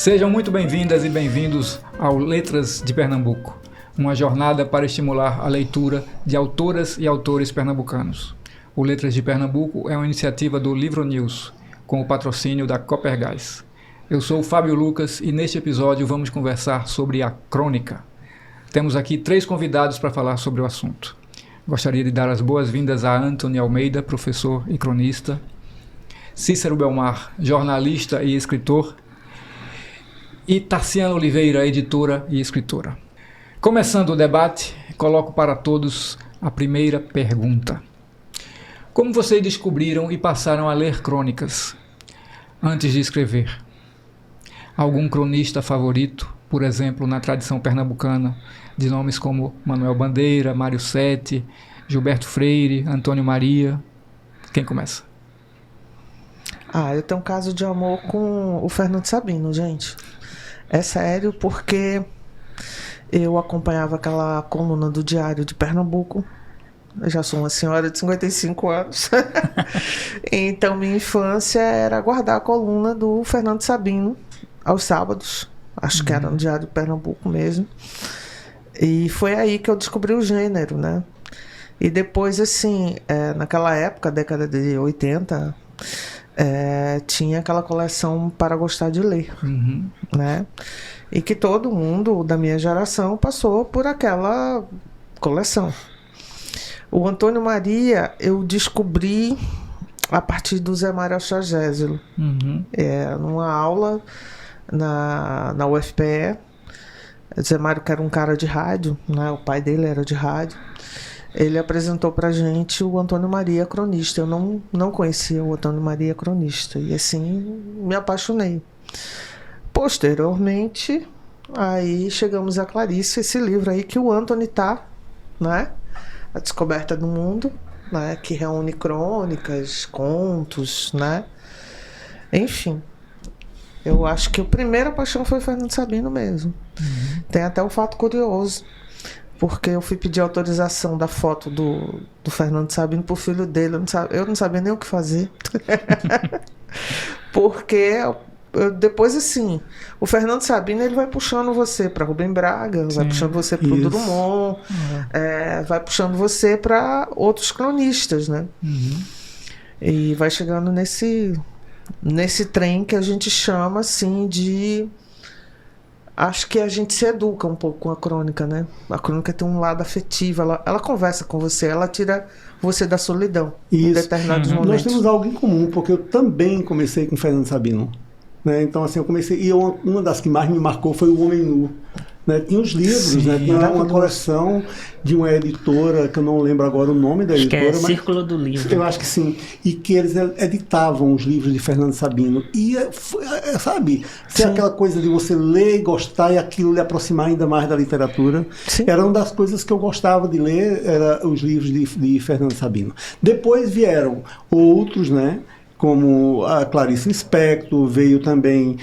Sejam muito bem-vindas e bem-vindos ao Letras de Pernambuco, uma jornada para estimular a leitura de autoras e autores pernambucanos. O Letras de Pernambuco é uma iniciativa do Livro News, com o patrocínio da Copergás. Eu sou o Fábio Lucas e neste episódio vamos conversar sobre a crônica. Temos aqui 3 convidados para falar sobre o assunto. Gostaria de dar as boas-vindas a Antony Almeida, professor e cronista, Cícero Belmar, jornalista e escritor, e Tarciana Oliveira, editora e escritora. Começando o debate, coloco para todos a primeira pergunta. Como vocês descobriram e passaram a ler crônicas antes de escrever? Algum cronista favorito, por exemplo, na tradição pernambucana, de nomes como Manuel Bandeira, Mário Sete, Gilberto Freire, Antônio Maria? Quem começa? Eu tenho um caso de amor com o Fernando Sabino, gente. É sério, porque eu acompanhava aquela coluna do Diário de Pernambuco. Eu já sou uma senhora de 55 anos. Então, minha infância era guardar a coluna do Fernando Sabino aos sábados. Acho que era no Diário de Pernambuco mesmo. E foi aí que eu descobri o gênero, né? E depois, assim, naquela época, década de 80... tinha aquela coleção Para Gostar de Ler, né? E que todo mundo da minha geração passou por aquela coleção. O Antônio Maria eu descobri a partir do Zé Mário Achagésilo, numa aula na UFPE. Zé Mário, que era um cara de rádio, né? O pai dele era de rádio. Ele apresentou pra gente o Antônio Maria, cronista. Eu não conhecia o Antônio Maria, cronista. E assim, me apaixonei. Posteriormente, aí chegamos a Clarice, esse livro aí que o Antony tá, né? A Descoberta do Mundo, né? Que reúne crônicas, contos, né? Enfim. Eu acho que a primeira paixão foi Fernando Sabino mesmo. Tem até um fato curioso. Porque eu fui pedir autorização da foto do Fernando Sabino pro filho dele. Eu não sabia nem o que fazer. Porque depois, assim, o Fernando Sabino ele vai puxando você para Rubem Braga, vai puxando você para o Drummond, vai puxando você para outros cronistas, né? E vai chegando nesse trem que a gente chama, assim, de... Acho que a gente se educa um pouco com a crônica, né? A crônica tem um lado afetivo, ela conversa com você, ela tira você da solidão em determinados momentos. Nós temos algo em comum, porque eu também comecei com Fernando Sabino, né? Então, assim, eu comecei... E uma das que mais me marcou foi O Homem Nu. Né? Tinha os livros, né? Tinha uma coleção de uma editora, que eu não lembro agora o nome da editora. Acho que é Círculo do Livro. Eu acho que sim. E que eles editavam os livros de Fernando Sabino. E, sabe, ser aquela coisa de você ler e gostar e aquilo lhe aproximar ainda mais da literatura. Sim. Era uma das coisas que eu gostava de ler, era os livros de Fernando Sabino. Depois vieram outros, né? Como a Clarice Lispector, veio também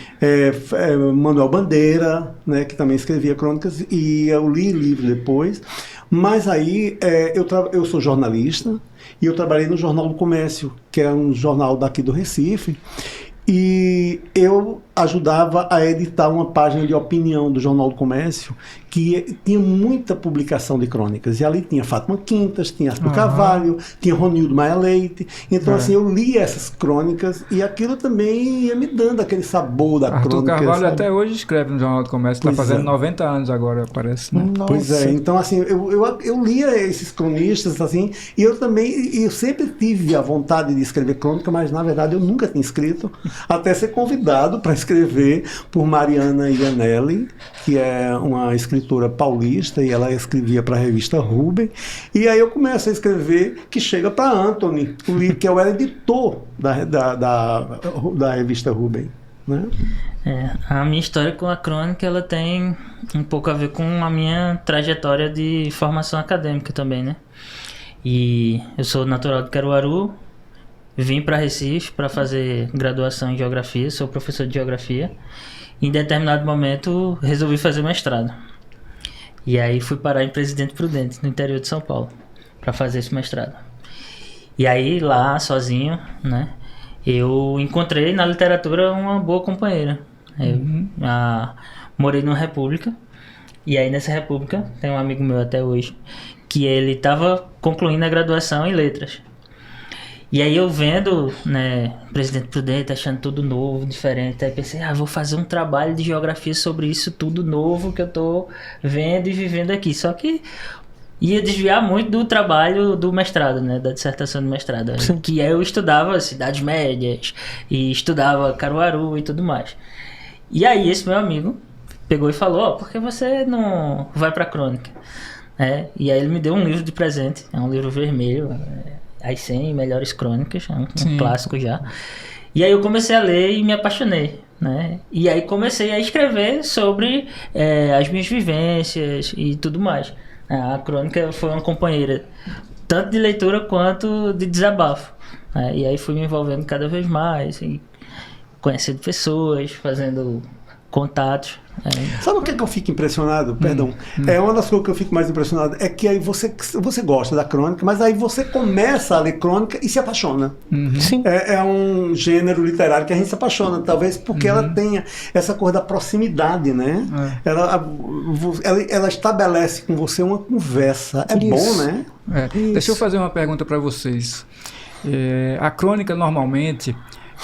Manuel Bandeira, né, que também escrevia crônicas, e eu li livro depois. Mas aí eu sou jornalista e eu trabalhei no Jornal do Comércio, que é um jornal daqui do Recife, e eu ajudava a editar uma página de opinião do Jornal do Comércio que tinha muita publicação de crônicas, e ali tinha Fátima Quintas, tinha Arthur Carvalho, tinha Ronildo Maia Leite. Então assim, eu li essas crônicas e aquilo também ia me dando aquele sabor da crônica. Arthur Carvalho, sabe? Até hoje escreve no Jornal do Comércio, está fazendo 90 anos agora, parece, né? Pois é, então assim, eu lia esses cronistas assim, e eu sempre tive a vontade de escrever crônica, mas na verdade eu nunca tinha escrito, até ser convidado para escrever por Mariana Ianelli, que é uma escritora paulista, e ela escrevia para a revista Rubem, e aí eu começo a escrever, que chega para Antony, que eu era editor da revista Rubem, né? A minha história com a crônica, ela tem um pouco a ver com a minha trajetória de formação acadêmica também, né? E eu sou natural de Caruaru, vim para Recife para fazer graduação em Geografia, sou professor de Geografia. Em determinado momento, resolvi fazer mestrado. E aí fui parar em Presidente Prudente, no interior de São Paulo, para fazer esse mestrado. E aí, lá, sozinho, né, eu encontrei na literatura uma boa companheira. morei numa república, e aí nessa república tem um amigo meu até hoje, que ele estava concluindo a graduação em letras. E aí eu vendo, né, Presidente Prudente, achando tudo novo, diferente, aí pensei, vou fazer um trabalho de geografia sobre isso tudo novo que eu tô vendo e vivendo aqui. Só que ia desviar muito do trabalho do mestrado, né, da dissertação do mestrado. Sim. Que eu estudava cidades médias, e estudava Caruaru e tudo mais. E aí esse meu amigo pegou e falou, por que você não vai pra crônica? E aí ele me deu um livro de presente, é um livro vermelho, As 100 Melhores Crônicas, é um clássico já. E aí eu comecei a ler e me apaixonei, né? E aí comecei a escrever sobre as minhas vivências e tudo mais. A crônica foi uma companheira tanto de leitura quanto de desabafo. E aí fui me envolvendo cada vez mais, e conhecendo pessoas, fazendo contatos. Sabe o que eu fico impressionado? Perdão. Uma das coisas que eu fico mais impressionado é que aí você gosta da crônica, mas aí você começa a ler crônica e se apaixona. Sim. É um gênero literário que a gente se apaixona, talvez porque ela tenha essa coisa da proximidade, né? Ela estabelece com você uma conversa. É bom, né? Deixa eu fazer uma pergunta para vocês. A crônica, normalmente,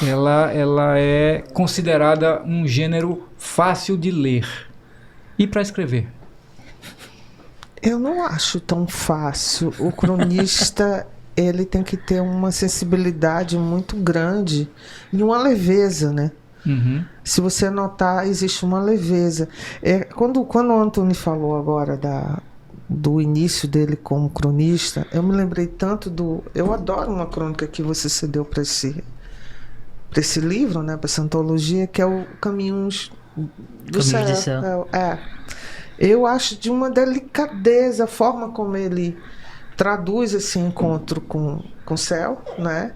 ela é considerada um gênero fácil de ler. E para escrever? Eu não acho tão fácil. O cronista ele tem que ter uma sensibilidade muito grande e uma leveza, né? Se você notar, existe uma leveza. Quando o Anthony falou agora do início dele como cronista, eu me lembrei tanto eu adoro uma crônica que você cedeu para esse livro, né, para essa antologia, que é o Caminhos do Céu. Eu acho de uma delicadeza a forma como ele traduz esse encontro com o céu, né,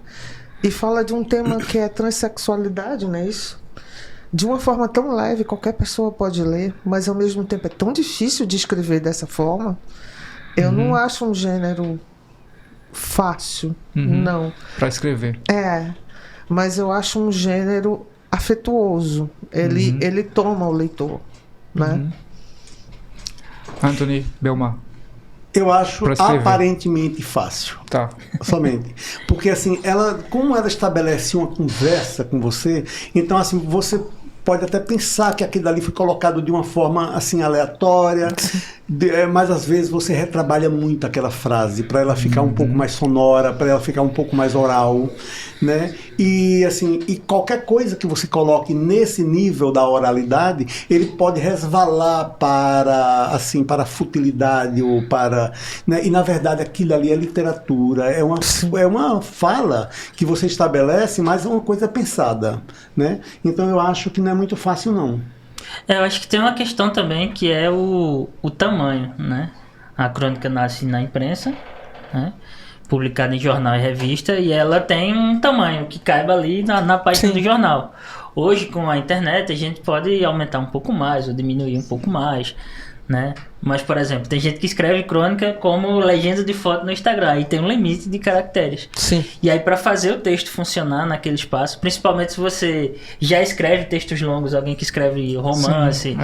e fala de um tema que é transexualidade, não é isso? De uma forma tão leve, qualquer pessoa pode ler, mas ao mesmo tempo é tão difícil de escrever dessa forma. Eu não acho um gênero fácil, não. Para escrever. Mas eu acho um gênero afetuoso. Ele toma o leitor, né? Anthony Belmar. Eu acho aparentemente fácil. Tá. Somente. Porque assim, como ela estabelece uma conversa com você, então assim, você pode até pensar que aquilo ali foi colocado de uma forma assim aleatória, mas às vezes você retrabalha muito aquela frase para ela ficar um pouco mais sonora, para ela ficar um pouco mais oral, né? E assim, qualquer coisa que você coloque nesse nível da oralidade, ele pode resvalar para a futilidade ou para, né? E na verdade aquilo ali é literatura, é uma fala que você estabelece, mas é uma coisa pensada, né? Então eu acho que não é muito fácil, não. Eu acho que tem uma questão também que é o tamanho, né? A crônica nasce na imprensa, né? Publicada em jornal e revista, e ela tem um tamanho que caiba ali na página do jornal. Hoje, com a internet, a gente pode aumentar um pouco mais ou diminuir um pouco mais, né? Mas, por exemplo, tem gente que escreve crônica como legenda de foto no Instagram e tem um limite de caracteres. Sim. E aí, para fazer o texto funcionar naquele espaço, principalmente se você já escreve textos longos, alguém que escreve romance,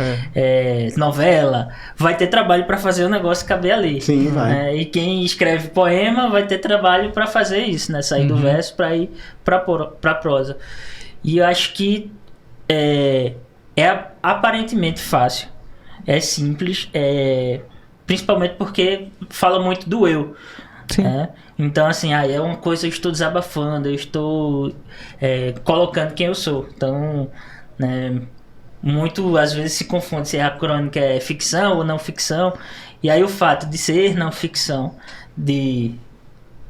novela, vai ter trabalho para fazer o negócio caber ali. Sim, vai. E quem escreve poema vai ter trabalho para fazer isso, né? Sair do verso para ir para prosa. E eu acho que é aparentemente fácil. É simples, principalmente porque fala muito do eu. Então, assim, é uma coisa, eu estou desabafando, eu estou colocando quem eu sou. Então, né, muito às vezes se confunde se a crônica é ficção ou não ficção. E aí o fato de ser não ficção,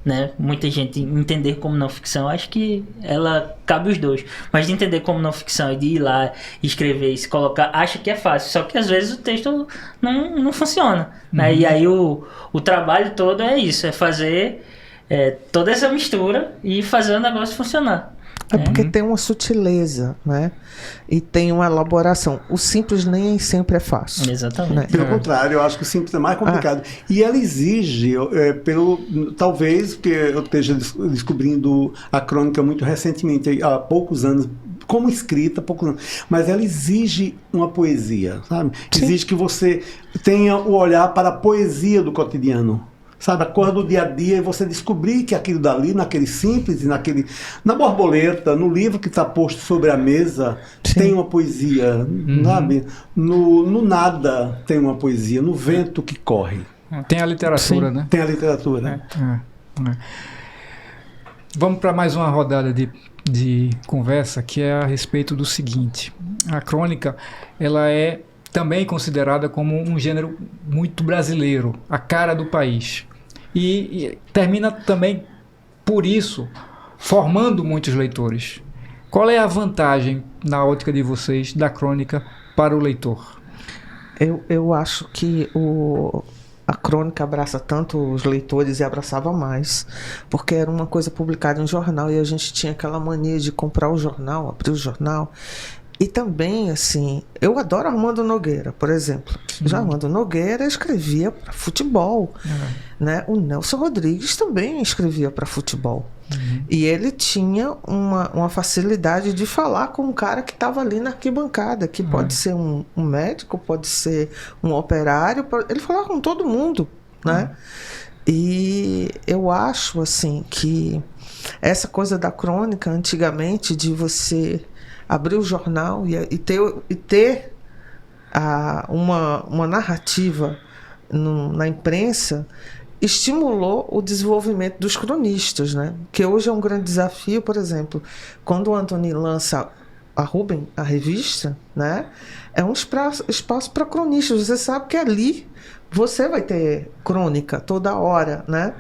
né, muita gente entender como não ficção, acho que ela cabe os dois, mas de entender como não ficção e de ir lá escrever e se colocar, acha que é fácil, só que às vezes o texto não funciona, né? E aí o trabalho todo é isso, é fazer toda essa mistura e fazer o negócio funcionar. Porque tem uma sutileza, né? E tem uma elaboração. O simples nem sempre é fácil. Exatamente. Né? Pelo contrário, eu acho que o simples é mais complicado. E ela exige, talvez, porque eu esteja descobrindo a crônica muito recentemente, há poucos anos, como escrita, mas ela exige uma poesia, sabe? Exige que você tenha o olhar para a poesia do cotidiano. Sabe, a coisa do dia a dia, e você descobrir que aquilo dali, naquele simples, na borboleta, no livro que está posto sobre a mesa, tem uma poesia, sabe? No nada tem uma poesia, no vento que corre. Tem a literatura, né? Tem a literatura. Vamos para mais uma rodada de conversa, que é a respeito do seguinte. A crônica, ela é também considerada como um gênero muito brasileiro, a cara do país. E termina também, por isso, formando muitos leitores. Qual é a vantagem, na ótica de vocês, da crônica para o leitor? Eu acho que a crônica abraça tanto os leitores e abraçava mais, porque era uma coisa publicada em jornal e a gente tinha aquela mania de comprar o jornal, abrir o jornal. E também, assim, eu adoro Armando Nogueira, por exemplo. Já Armando Nogueira escrevia para futebol. Né? O Nelson Rodrigues também escrevia para futebol. E ele tinha uma facilidade de falar com um cara que estava ali na arquibancada, que pode ser um médico, pode ser um operário, ele falava com todo mundo, né? E eu acho, assim, que essa coisa da crônica, antigamente, de você abrir o jornal e ter uma narrativa na imprensa, estimulou o desenvolvimento dos cronistas, né? Que hoje é um grande desafio. Por exemplo, quando o Anthony lança a Rubem, a revista, né? É um espaço para cronistas. Você sabe que ali você vai ter crônica toda hora, né?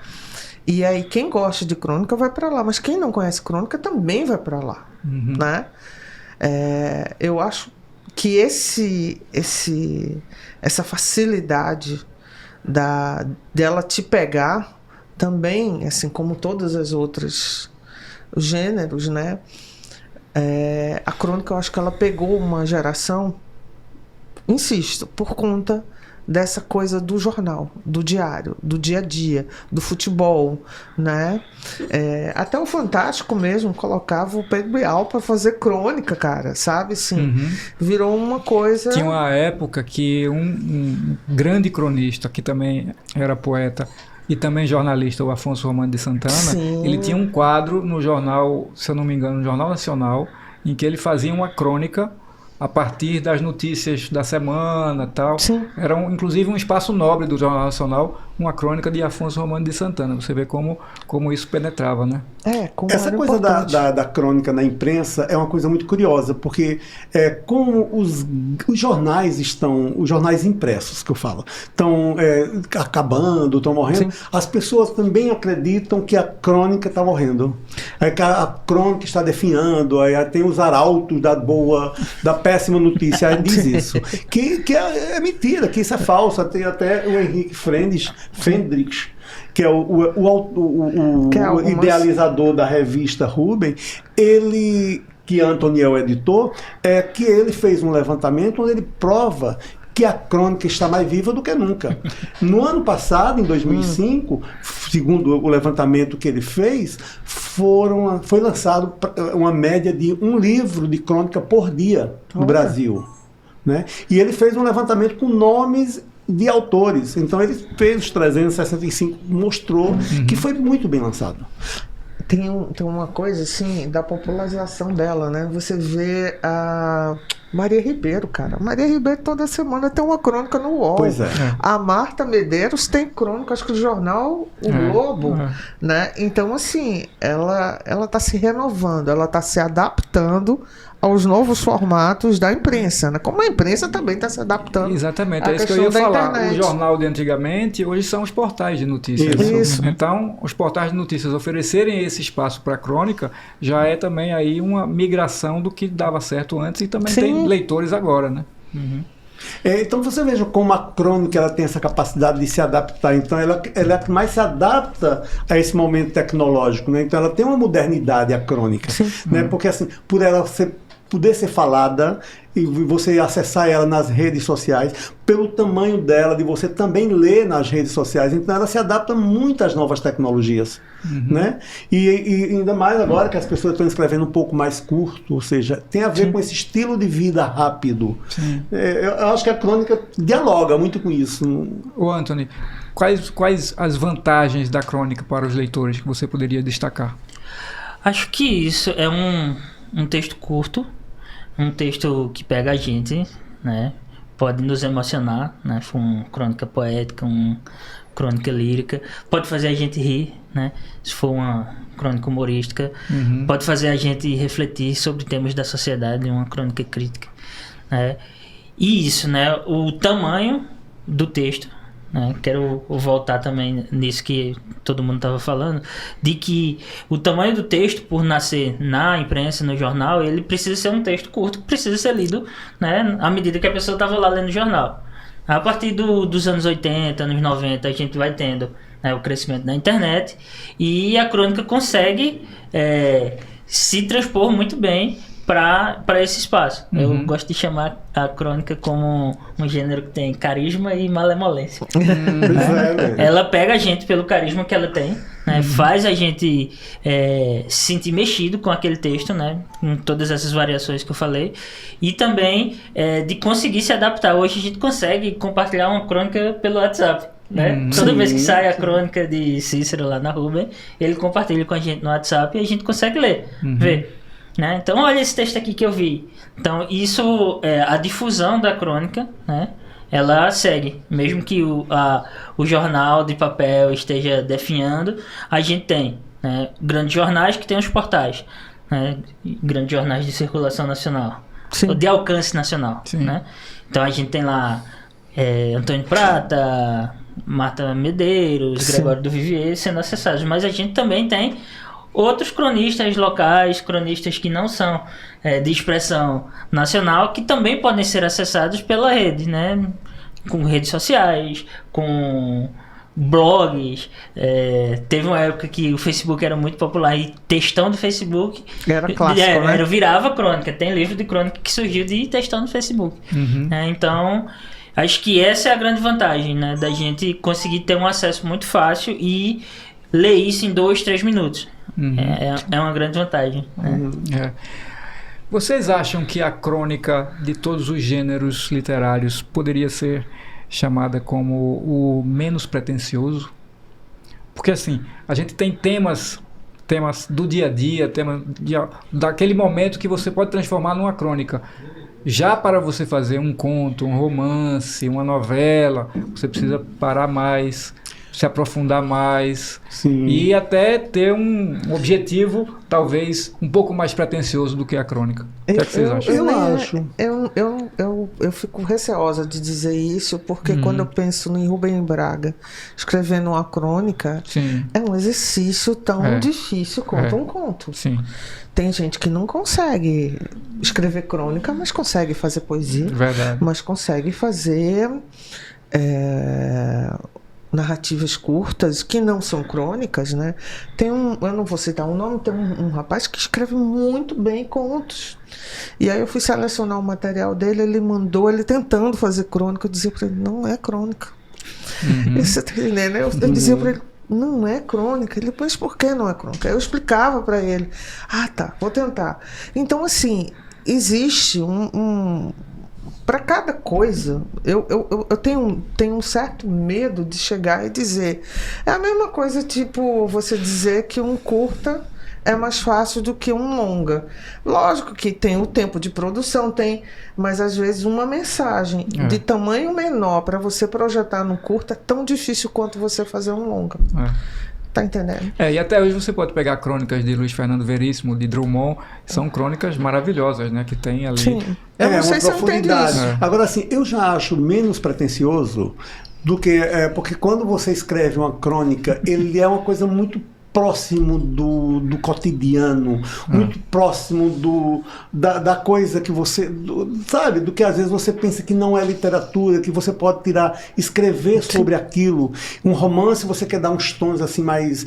E aí quem gosta de crônica vai para lá, mas quem não conhece crônica também vai para lá, né? Eu acho que essa facilidade dela te pegar também, assim como todas as outras gêneros, né? A crônica, eu acho que ela pegou uma geração, insisto, por conta dessa coisa do jornal, do diário, do dia a dia, do futebol, né? Até o Fantástico mesmo colocava o Pedro Bial para fazer crônica, cara, sabe? Assim, virou uma coisa... Tinha uma época que um grande cronista, que também era poeta e também jornalista, o Afonso Romano de Santana, ele tinha um quadro no jornal, se eu não me engano, no Jornal Nacional, em que ele fazia uma crônica a partir das notícias da semana e tal. Era inclusive um espaço nobre do Jornal Nacional, uma crônica de Afonso Romano de Santana. Você vê como isso penetrava, né? Essa coisa da crônica na imprensa é uma coisa muito curiosa, porque como os jornais os jornais impressos que eu falo, estão acabando, estão morrendo, as pessoas também acreditam que a crônica está morrendo. Que a crônica está definhando, aí tem os arautos da péssima notícia, aí diz isso. Que é mentira, que isso é falso. Tem até o Henrique Fendrix, que é o idealizador da revista Rubem, que Anthony é o editor, que ele fez um levantamento onde ele prova que a crônica está mais viva do que nunca. No ano passado, em 2005, segundo o levantamento que ele fez, foi lançado uma média de um livro de crônica por dia no Brasil, né? E ele fez um levantamento com nomes de autores. Então ele fez os 365, mostrou que foi muito bem lançado. Tem uma coisa assim da popularização dela, né? Você vê a Maria Ribeiro, cara. Maria Ribeiro toda semana tem uma crônica no UOL. Pois é. A Marta Medeiros tem crônica, acho que do jornal O Globo, né? Então, assim, ela tá se renovando, ela tá se adaptando aos novos formatos da imprensa, né? Como a imprensa também está se adaptando. Exatamente, é isso que eu ia falar. Internet. O jornal de antigamente, hoje são os portais de notícias. Isso. Então, os portais de notícias oferecerem esse espaço para a crônica já é também aí uma migração do que dava certo antes e também tem leitores agora, né? Então você veja como a crônica ela tem essa capacidade de se adaptar. Então ela é a que mais se adapta a esse momento tecnológico, né? Então ela tem uma modernidade, a crônica, né? Porque assim, por ela poder ser falada, e você acessar ela nas redes sociais, pelo tamanho dela, de você também ler nas redes sociais. Então ela se adapta muito às novas tecnologias. Né? E ainda mais agora que as pessoas estão escrevendo um pouco mais curto, ou seja, tem a ver com esse estilo de vida rápido. Eu acho que a crônica dialoga muito com isso. Ô Anthony, quais as vantagens da crônica para os leitores que você poderia destacar? Acho que isso é um texto curto, um texto que pega a gente, né? Pode nos emocionar, né? For uma crônica poética, uma crônica lírica, pode fazer a gente rir, né? Se for uma crônica humorística, pode fazer a gente refletir sobre temas da sociedade, uma crônica crítica, né? E isso, né? O tamanho do texto, né? Quero voltar também nisso que todo mundo estava falando, de que o tamanho do texto, por nascer na imprensa, no jornal, ele precisa ser um texto curto, que precisa ser lido, né? À medida que a pessoa estava lá lendo o jornal. A partir dos anos 80, anos 90, a gente vai tendo, né, o crescimento da internet, e a crônica consegue se transpor muito bem para esse espaço. Eu gosto de chamar a crônica como um gênero que tem carisma e malemolência. Ela pega a gente pelo carisma que ela tem, né, faz a gente se sentir mexido com aquele texto, né, com todas essas variações que eu falei, e também de conseguir se adaptar. Hoje a gente consegue compartilhar uma crônica pelo WhatsApp. Né? Toda vez que sai a crônica de Cícero lá na Rubem, ele compartilha com a gente no WhatsApp e a gente consegue ler, ver. Né? Então, olha esse texto aqui que eu vi. Então, isso, a difusão da crônica, né? Ela segue. Mesmo que o jornal de papel esteja definhando, a gente tem, né, grandes jornais que tem os portais, né? Grandes jornais de circulação nacional, de alcance nacional. Né? Então, a gente tem lá Antônio Prata, Marta Medeiros, Gregório do Vivier sendo acessados. Mas a gente também tem outros cronistas locais, cronistas que não são de expressão nacional, que também podem ser acessados pela rede, né? Com redes sociais, com blogs. Teve uma época que o Facebook era muito popular e textão do Facebook era clássico, né? Virava crônica. Tem livro de crônica que surgiu de textão do Facebook. Então, acho que essa é a grande vantagem, né? Da gente conseguir ter um acesso muito fácil e ler isso em 2, 3 minutos. É uma grande vantagem. Né? Vocês acham que a crônica de todos os gêneros literários poderia ser chamada como o menos pretensioso? Porque assim, a gente tem temas do dia a dia, daquele momento que você pode transformar numa crônica. Já para você fazer um conto, um romance, uma novela, você precisa parar mais, se aprofundar mais. Sim. E até ter um objetivo talvez um pouco mais pretensioso do que a crônica. O que é que vocês acham? Eu fico receosa de dizer isso, porque quando eu penso em Rubem Braga escrevendo uma crônica, é um exercício tão difícil quanto um conto. Sim. Tem gente que não consegue escrever crônica, mas consegue fazer poesia. Verdade. Mas consegue fazer narrativas curtas que não são crônicas, né? Eu não vou citar o nome, tem um rapaz que escreve muito bem contos. E aí eu fui selecionar o material dele, ele mandou, ele tentando fazer crônica, eu dizia para ele, não é crônica. Você tá entendendo? Eu dizia para ele, não é crônica. Ele, mas por que não é crônica? Eu explicava para ele. Ah, tá, vou tentar. Então, assim, existe para cada coisa, eu tenho um certo medo de chegar e dizer. É a mesma coisa, tipo, você dizer que um curta é mais fácil do que um longa. Lógico que tem o tempo de produção, mas às vezes uma mensagem de tamanho menor para você projetar num curta é tão difícil quanto você fazer um longa. Tá entendendo? E até hoje você pode pegar crônicas de Luiz Fernando Veríssimo, de Drummond, são crônicas maravilhosas, né? Que tem ali. Sim. Eu não sei se eu entendo isso. Agora, assim, eu já acho menos pretensioso do que... porque quando você escreve uma crônica, ele é uma coisa muito próximo do cotidiano, muito próximo da coisa que você, sabe, do que às vezes você pensa que não é literatura, que você pode escrever sobre aquilo. Um romance você quer dar uns tons assim mais,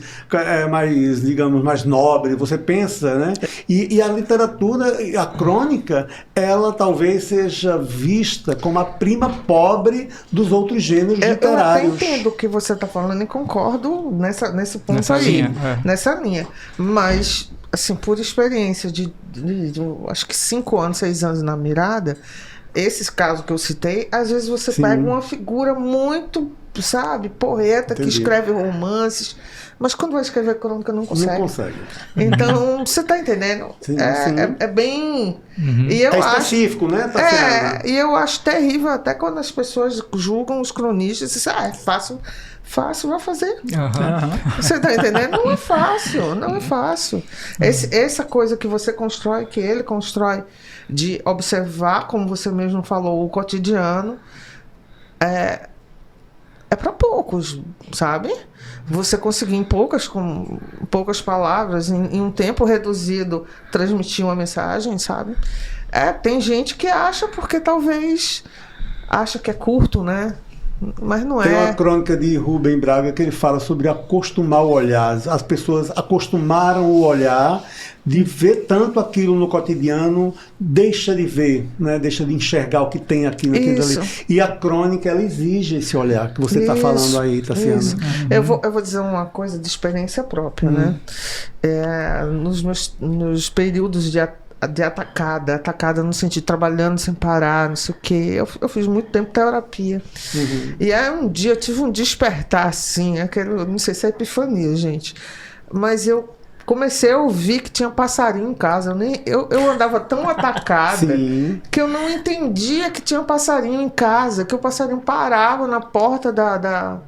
digamos, mais nobres, você pensa, né? E a literatura, a crônica, ela talvez seja vista como a prima pobre dos outros gêneros literários. Eu até entendo o que você está falando e concordo nesse ponto nessa aí. Linha, Nessa linha. Mas, assim, por experiência de acho que 5 anos, 6 anos na mirada, esses casos que eu citei, às vezes você pega uma figura muito, sabe, porreta, que escreve romances, mas quando vai escrever crônica não consegue. Não consegue. Então, você tá entendendo? Sim. É bem... E eu específico, né? E eu acho terrível até quando as pessoas julgam os cronistas e dizem, é fácil, vai fazer. Você tá entendendo? Não é fácil. Essa coisa que você constrói, que ele constrói, de observar, como você mesmo falou, o cotidiano, é para poucos, sabe? Você conseguir com poucas palavras, em um tempo reduzido, transmitir uma mensagem, sabe? Tem gente que acha porque talvez acha que é curto, né? Mas não é. Tem uma crônica de Rubem Braga que ele fala sobre acostumar o olhar. As pessoas acostumaram o olhar de ver tanto aquilo no cotidiano, deixa de ver, né? Deixa de enxergar o que tem aqui naquilo ali. E a crônica, ela exige esse olhar que você está falando aí, Tassiana. Eu vou dizer uma coisa de experiência própria, né? Nos períodos de atacada no sentido de trabalhando sem parar, não sei o que. Eu fiz muito tempo terapia. E aí um dia eu tive um despertar assim, não sei se é epifania, gente, mas eu comecei a ouvir que tinha passarinho em casa. Eu andava tão atacada que eu não entendia que tinha passarinho em casa, que o passarinho parava na porta da...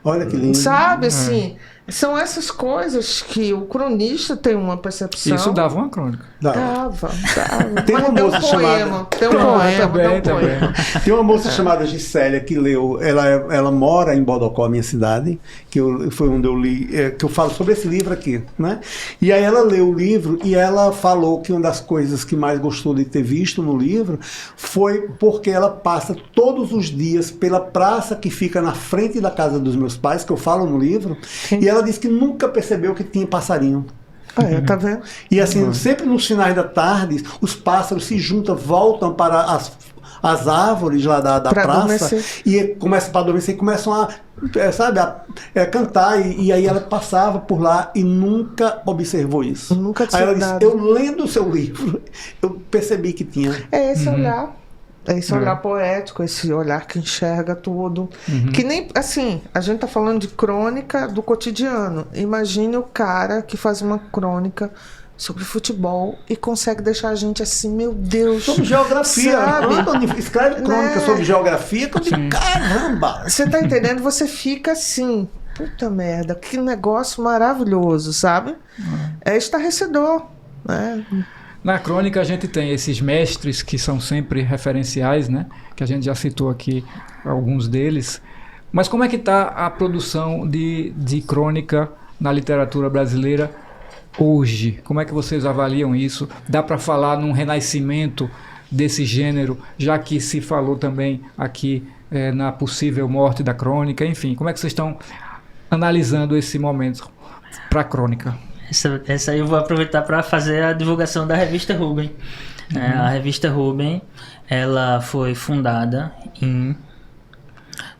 Olha que lindo. Sabe, assim... São essas coisas que o cronista tem uma percepção. Isso dava uma crônica. Dava. Tem uma moça chamada... Tem um poema. Tem uma moça chamada Gisélia que leu... Ela mora em Bodocó, minha cidade, foi onde eu li... que eu falo sobre esse livro aqui, né? E aí ela leu o livro e ela falou que uma das coisas que mais gostou de ter visto no livro foi porque ela passa todos os dias pela praça que fica na frente da casa dos meus pais, que eu falo no livro, e ela disse que nunca percebeu que tinha passarinho. Tá vendo? E assim, sempre nos finais da tarde, os pássaros se juntam, voltam para as árvores lá da praça adormecer. E começam para adormecer e começam a cantar. E aí ela passava por lá e nunca observou isso. Nunca tinha. Aí ela disse, eu lendo o seu livro, eu percebi que tinha. É esse olhar. É esse olhar poético, esse olhar que enxerga tudo. Que nem, assim, a gente tá falando de crônica do cotidiano. Imagine o cara que faz uma crônica sobre futebol e consegue deixar a gente assim, meu Deus. Sobre geografia. Quando escreve crônica sobre geografia, eu digo, caramba! Você tá entendendo? Você fica assim, puta merda, que negócio maravilhoso, sabe? É estarrecedor, né? Na crônica a gente tem esses mestres que são sempre referenciais, né? Que a gente já citou aqui alguns deles. Mas como é que está a produção de crônica na literatura brasileira hoje? Como é que vocês avaliam isso? Dá para falar num renascimento desse gênero, já que se falou também aqui na possível morte da crônica? Enfim, como é que vocês estão analisando esse momento para a crônica? Essa aí eu vou aproveitar para fazer a divulgação da revista Rubem. A revista Rubem, ela foi fundada em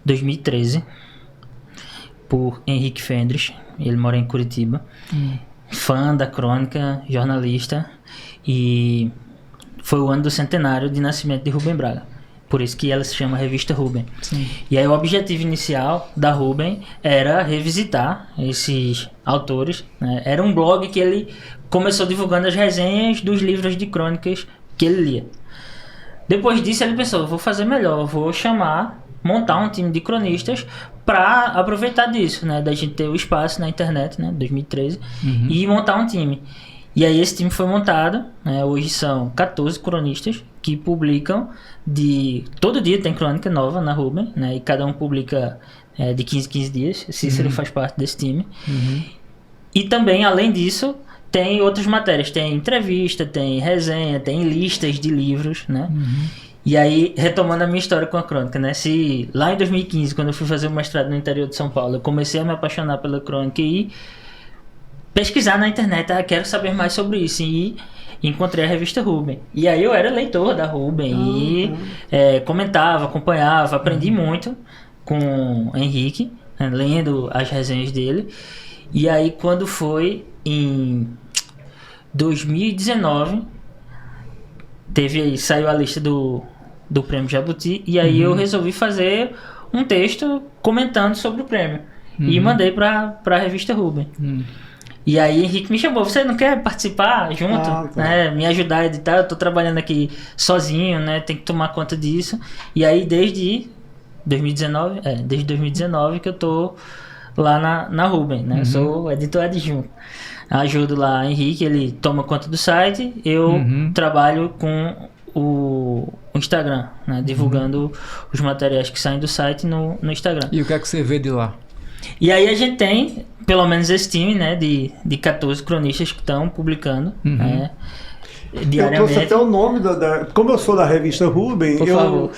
2013 por Henrique Fendres. Ele mora em Curitiba. Fã da crônica, jornalista. E foi o ano do centenário de nascimento de Rubem Braga. Por isso que ela se chama Revista Rubem. E aí o objetivo inicial da Rubem era revisitar esses autores, né? Era um blog que ele começou divulgando as resenhas dos livros de crônicas que ele lia. Depois disso ele pensou, vou fazer melhor, vou montar um time de cronistas para aproveitar disso, né? Da gente ter o espaço na internet, né? 2013, e montar um time. E aí esse time foi montado, né? Hoje são 14 cronistas que publicam todo dia tem crônica nova na Rubem, né? E cada um publica de 15 em 15 dias. Cícero faz parte desse time. E também, além disso, tem outras matérias. Tem entrevista, tem resenha, tem listas de livros, né? E aí, retomando a minha história com a crônica, né? Se lá em 2015, quando eu fui fazer o mestrado no interior de São Paulo, eu comecei a me apaixonar pela crônica e pesquisar na internet, quero saber mais sobre isso. E encontrei a revista Rubem. E aí eu era leitor da Rubem e comentava, acompanhava, aprendi muito com o Henrique, né, lendo as resenhas dele. E aí quando foi em 2019, saiu a lista do Prêmio Jabuti, e aí eu resolvi fazer um texto comentando sobre o prêmio. E mandei para a revista Rubem. E aí Henrique me chamou, você não quer participar junto? Né, me ajudar a editar, eu tô trabalhando aqui sozinho, né, tem que tomar conta disso. E aí desde 2019 que eu tô lá na Rubem, né, eu sou editor adjunto. Ajudo lá Henrique, ele toma conta do site, eu trabalho com o Instagram, né, divulgando os materiais que saem do site no Instagram. E o que é que você vê de lá? E aí a gente tem, pelo menos esse time, né, de 14 cronistas que estão publicando, né, diariamente. Eu trouxe até o nome como eu sou da revista Rubem, eu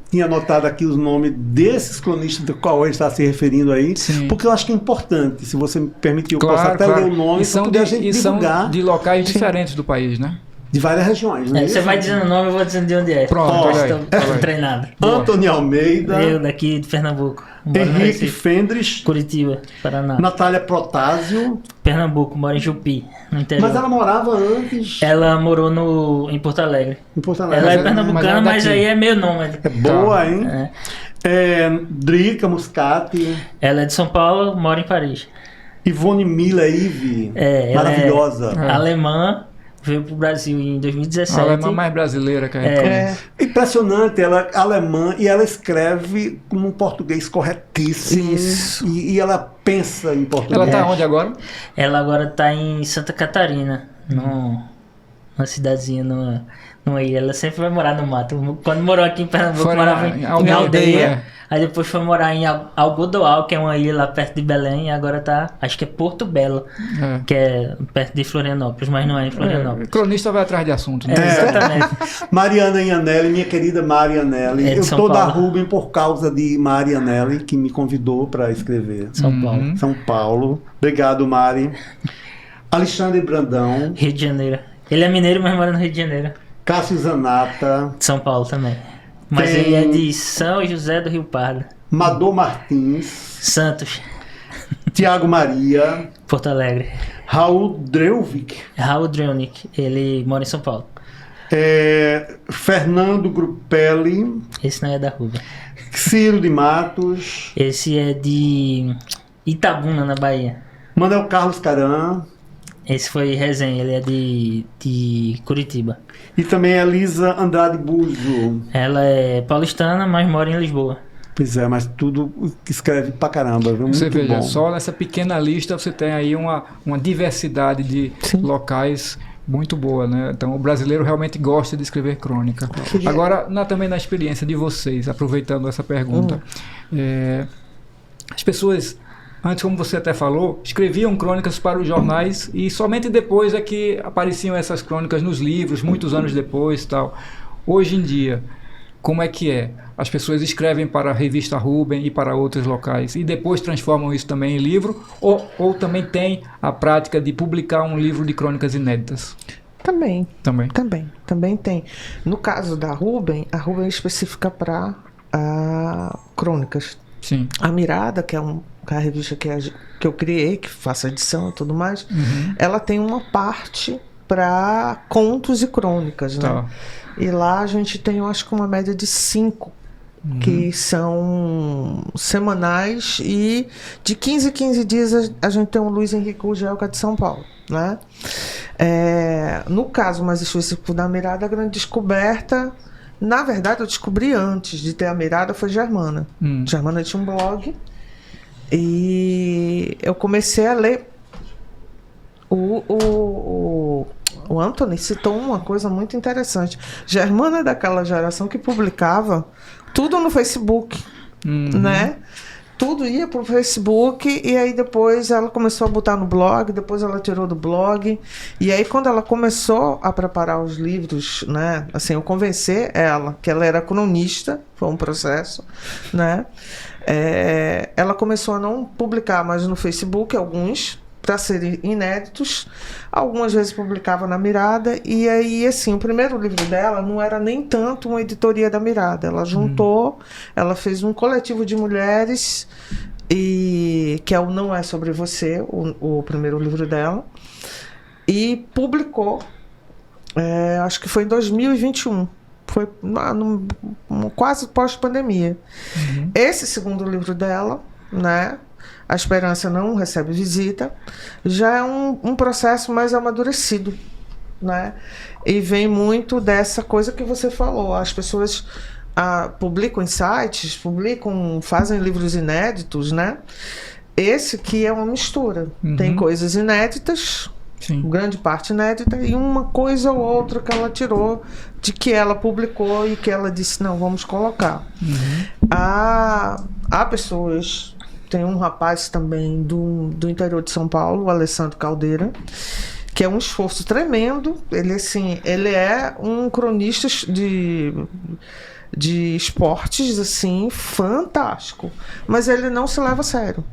tinha anotado aqui os nomes desses cronistas do qual ele está se referindo aí, porque eu acho que é importante, se você me permitir, eu posso até ler o nome para poder a gente divulgar. São de locais diferentes do país, né? De várias regiões, né? Você vai dizendo o nome, eu vou dizendo de onde é. Pronto, estou treinado. Antônio Almeida. Eu daqui de Pernambuco. Henrique Fendres. Curitiba, Paraná. Natália Protásio. Pernambuco, mora em Jupi, no interior. Mas ela morava antes... Ela morou em Porto Alegre. Em Porto Alegre. Ela é pernambucana, mas aí é meio nômade. É boa, hein? Drica Muscati. Ela é de São Paulo, mora em Paris. Ivone Miller, maravilhosa. Ela é alemã. Veio pro Brasil em 2017. A alemã mais brasileira que Impressionante, ela é alemã e ela escreve com um português corretíssimo. Isso. E ela pensa em português. Ela tá onde agora? Ela agora tá em Santa Catarina, numa cidadezinha, numa ilha. Ela sempre vai morar no mato. Quando morou aqui em Pernambuco, morava em aldeia. Aí depois foi morar em Algodoal, que é uma ilha lá perto de Belém, e agora tá, acho que é Porto Belo, que é perto de Florianópolis, mas não é em Florianópolis. Cronista vai atrás de assunto, né? Exatamente. Mariana Iannelli, minha querida Marianelli. Eu estou da Rubem por causa de Marianelli, que me convidou para escrever. São Paulo. Obrigado, Mari. Alexandre Brandão. Rio de Janeiro. Ele é mineiro, mas mora no Rio de Janeiro. Cássio Zanata. São Paulo também. Mas ele é de São José do Rio Pardo. Madô Martins. Santos. Tiago Maria. Porto Alegre. Raul Dreuvic. Ele mora em São Paulo. Fernando Grupelli. Esse não é da Rubem. Ciro de Matos. Esse é de Itabuna, na Bahia. Manuel Carlos Caran. Esse foi resenha, ele é de Curitiba. E também a Elisa Andrade Buzo. Ela é paulistana, mas mora em Lisboa. Pois é, mas tudo escreve pra caramba. Você veja, só nessa pequena lista você tem aí uma diversidade de locais muito boa, né? Então o brasileiro realmente gosta de escrever crônica. Agora, também na experiência de vocês, aproveitando essa pergunta, as pessoas... Antes, como você até falou, escreviam crônicas para os jornais e somente depois é que apareciam essas crônicas nos livros, muitos anos depois e tal. Hoje em dia, como é que é? As pessoas escrevem para a revista Rubem e para outros locais e depois transformam isso também em livro ou também tem a prática de publicar um livro de crônicas inéditas? Também tem. No caso da Rubem, a Rubem é específica para crônicas. Sim. A Mirada, que é a revista que eu criei, que faço edição e tudo mais, ela tem uma parte para contos e crônicas, né? E lá a gente tem, eu acho que uma média de 5, que são semanais, e de 15 em 15 dias a gente tem o Luiz Henrique Gugel, que é de São Paulo, né? No caso mais específico da Mirada, a grande descoberta, na verdade eu descobri antes de ter a Mirada, foi Germana. Germana tinha um blog, e eu comecei a ler. O Anthony citou uma coisa muito interessante. Germana é daquela geração que publicava tudo no Facebook, né? tudo ia pro Facebook, e aí depois ela começou a botar no blog, depois ela tirou do blog, e aí quando ela começou a preparar os livros, né, assim, eu convencer ela, que ela era cronista, foi um processo, né, ela começou a não publicar mais no Facebook, alguns, para serem inéditos, algumas vezes publicava na Mirada, e aí, assim, o primeiro livro dela não era nem tanto uma editoria da Mirada, ela juntou, ela fez um coletivo de mulheres, que é o Não É Sobre Você, o primeiro livro dela, e publicou, acho que foi em 2021, foi quase pós-pandemia. Esse segundo livro dela, né, A Esperança Não Recebe Visita, já é um processo mais amadurecido, né? E vem muito dessa coisa que você falou. As pessoas publicam em sites, fazem livros inéditos, né? Esse que é uma mistura. Tem coisas inéditas, grande parte inédita, e uma coisa ou outra que ela tirou de que ela publicou e que ela disse, não, vamos colocar. Há pessoas... Tem um rapaz também do interior de São Paulo, o Alessandro Caldeira, que é um esforço tremendo. Ele, assim, ele é um cronista de esportes, assim, fantástico. Mas ele não se leva a sério.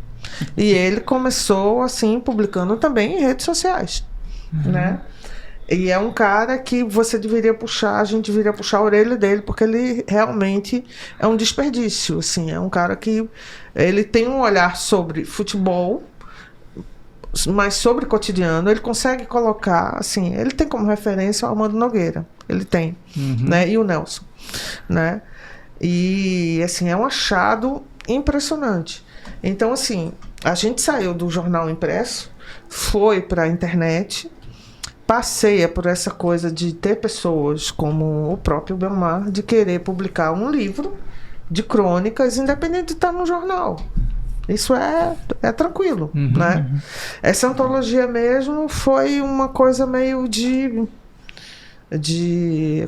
E ele começou, assim, publicando também em redes sociais, né? E é um cara que você deveria puxar, a gente deveria puxar a orelha dele, porque ele realmente é um desperdício, assim, é um cara que ele tem um olhar sobre futebol, mas sobre cotidiano, ele consegue colocar, assim, ele tem como referência o Armando Nogueira, ele tem, né, e o Nelson, né, e, assim, é um achado impressionante. Então, assim, a gente saiu do jornal impresso, foi para a internet, passeia por essa coisa de ter pessoas como o próprio Belmar, de querer publicar um livro de crônicas, independente de estar no jornal. Isso é tranquilo, né? Essa antologia mesmo foi uma coisa meio de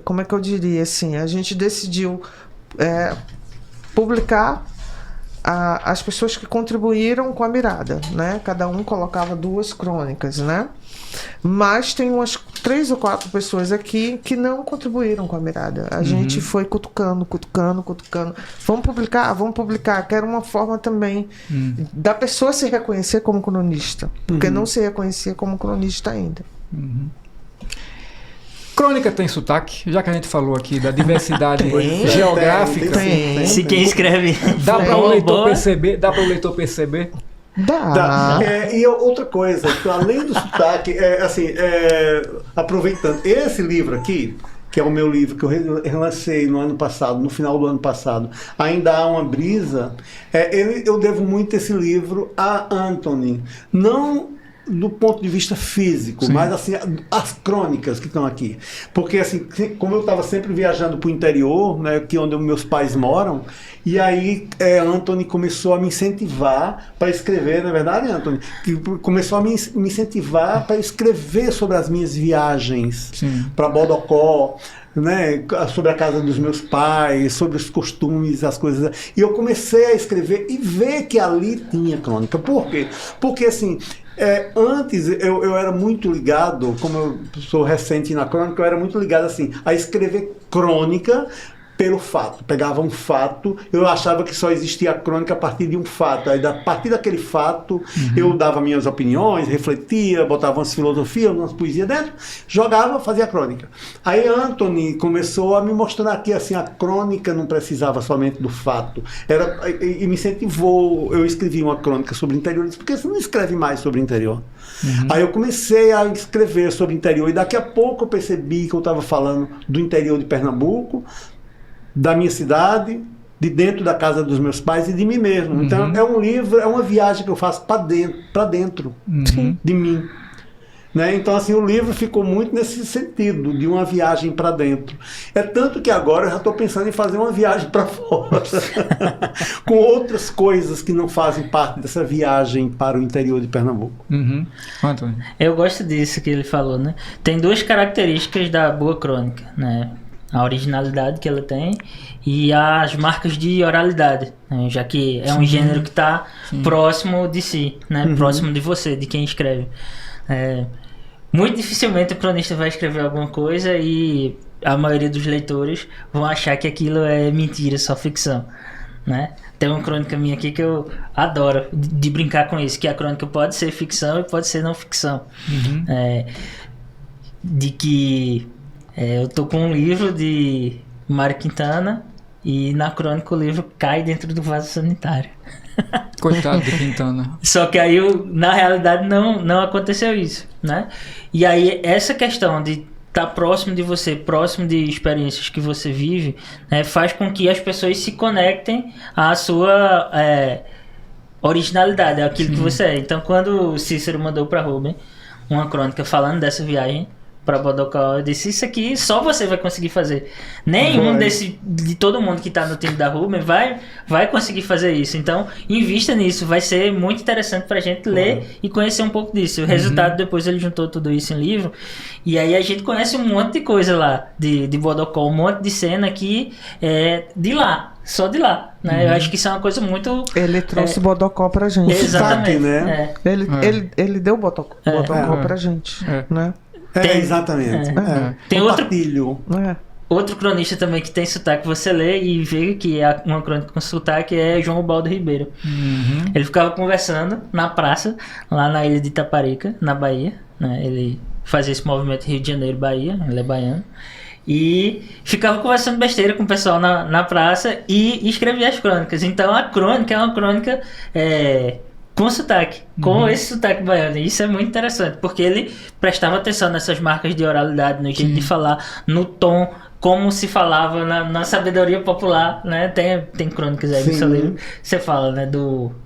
como é que eu diria, assim, a gente decidiu publicar as pessoas que contribuíram com a Mirada, né? Cada um colocava 2 crônicas, né? Mas tem umas 3 ou 4 pessoas aqui que não contribuíram com a Mirada. A gente foi cutucando. Vamos publicar, que era uma forma também da pessoa se reconhecer como cronista, porque não se reconhecia como cronista ainda. Crônica tem sotaque, já que a gente falou aqui da diversidade geográfica. Tem. Se quem escreve dá para o leitor perceber? Dá. E outra coisa, que além do sotaque, aproveitando, esse livro aqui, que é o meu livro que eu relancei no ano passado, no final do ano passado, Ainda Há Uma Brisa, eu devo muito esse livro a Anthony. Não do ponto de vista físico, mas assim, as crônicas que estão aqui. Porque assim, como eu estava sempre viajando para o interior, né, que é onde meus pais moram, e aí Anthony começou a me incentivar para escrever, não é verdade, Anthony? Que começou a me incentivar para escrever sobre as minhas viagens para Bodocó, né, sobre a casa dos meus pais, sobre os costumes, as coisas. E eu comecei a escrever e ver que ali tinha crônica. Por quê? Porque assim, antes eu era muito ligado, como eu sou recente na crônica, eu era muito ligado assim, a escrever crônica pelo fato. Pegava um fato, eu achava que só existia a crônica a partir de um fato. Aí, a partir daquele fato, eu dava minhas opiniões, refletia, botava umas filosofias, umas poesias dentro, jogava, fazia a crônica. Aí Anthony começou a me mostrar que assim, a crônica não precisava somente do fato. E me incentivou. Eu escrevi uma crônica sobre o interior. Eu disse, por que você não escreve mais sobre o interior? Aí eu comecei a escrever sobre o interior, e daqui a pouco eu percebi que eu estava falando do interior de Pernambuco, da minha cidade, de dentro da casa dos meus pais e de mim mesmo. Então é um livro, é uma viagem que eu faço para dentro de mim. Né? Então assim, o livro ficou muito nesse sentido, de uma viagem para dentro. É tanto que agora eu já estou pensando em fazer uma viagem para fora, com outras coisas que não fazem parte dessa viagem para o interior de Pernambuco. Eu gosto disso que ele falou, né? Tem 2 características da boa crônica, né? a originalidade que ela tem e as marcas de oralidade, né? Já que é um gênero que está próximo de si, né? Próximo de você, de quem escreve. Muito dificilmente o cronista vai escrever alguma coisa e a maioria dos leitores vão achar que aquilo é mentira, só ficção, né? Tem uma crônica minha aqui que eu adoro de brincar com isso, que a crônica pode ser ficção e pode ser não ficção. De que eu tô com um livro de Mário Quintana e na crônica o livro cai dentro do vaso sanitário. Coitado de Quintana. Só que aí, na realidade, não aconteceu isso, né? E aí, essa questão de estar próximo de você, próximo de experiências que você vive, né, faz com que as pessoas se conectem à sua originalidade, àquilo que você é. Então, quando o Cícero mandou para Rubem uma crônica falando dessa viagem para Bodocó, eu disse, isso aqui só você vai conseguir fazer. Nenhum de todo mundo que está no time da Rubem vai conseguir fazer isso. Então, invista nisso. Vai ser muito interessante para a gente ler e conhecer um pouco disso. O resultado, depois ele juntou tudo isso em livro. E aí a gente conhece um monte de coisa lá de Bodocó, um monte de cena que é de lá. Só de lá, né? Eu acho que isso é uma coisa muito... Ele trouxe Bodocó pra gente. Exatamente. Né? Ele deu Bodocó pra gente, né? Exatamente. Tem outro cronista também que tem sotaque, você lê e vê que é uma crônica com sotaque, é João Ubaldo Ribeiro. Ele ficava conversando na praça, lá na ilha de Itaparica, na Bahia, né? Ele fazia esse movimento Rio de Janeiro, Bahia, ele é baiano. E ficava conversando besteira com o pessoal na praça e escrevia as crônicas. Então a crônica é uma crônica com sotaque, com esse sotaque baiano. E isso é muito interessante, porque ele prestava atenção nessas marcas de oralidade, no jeito de falar, no tom, como se falava na sabedoria popular, né? Tem crônicas aí no seu livro. Você fala, né?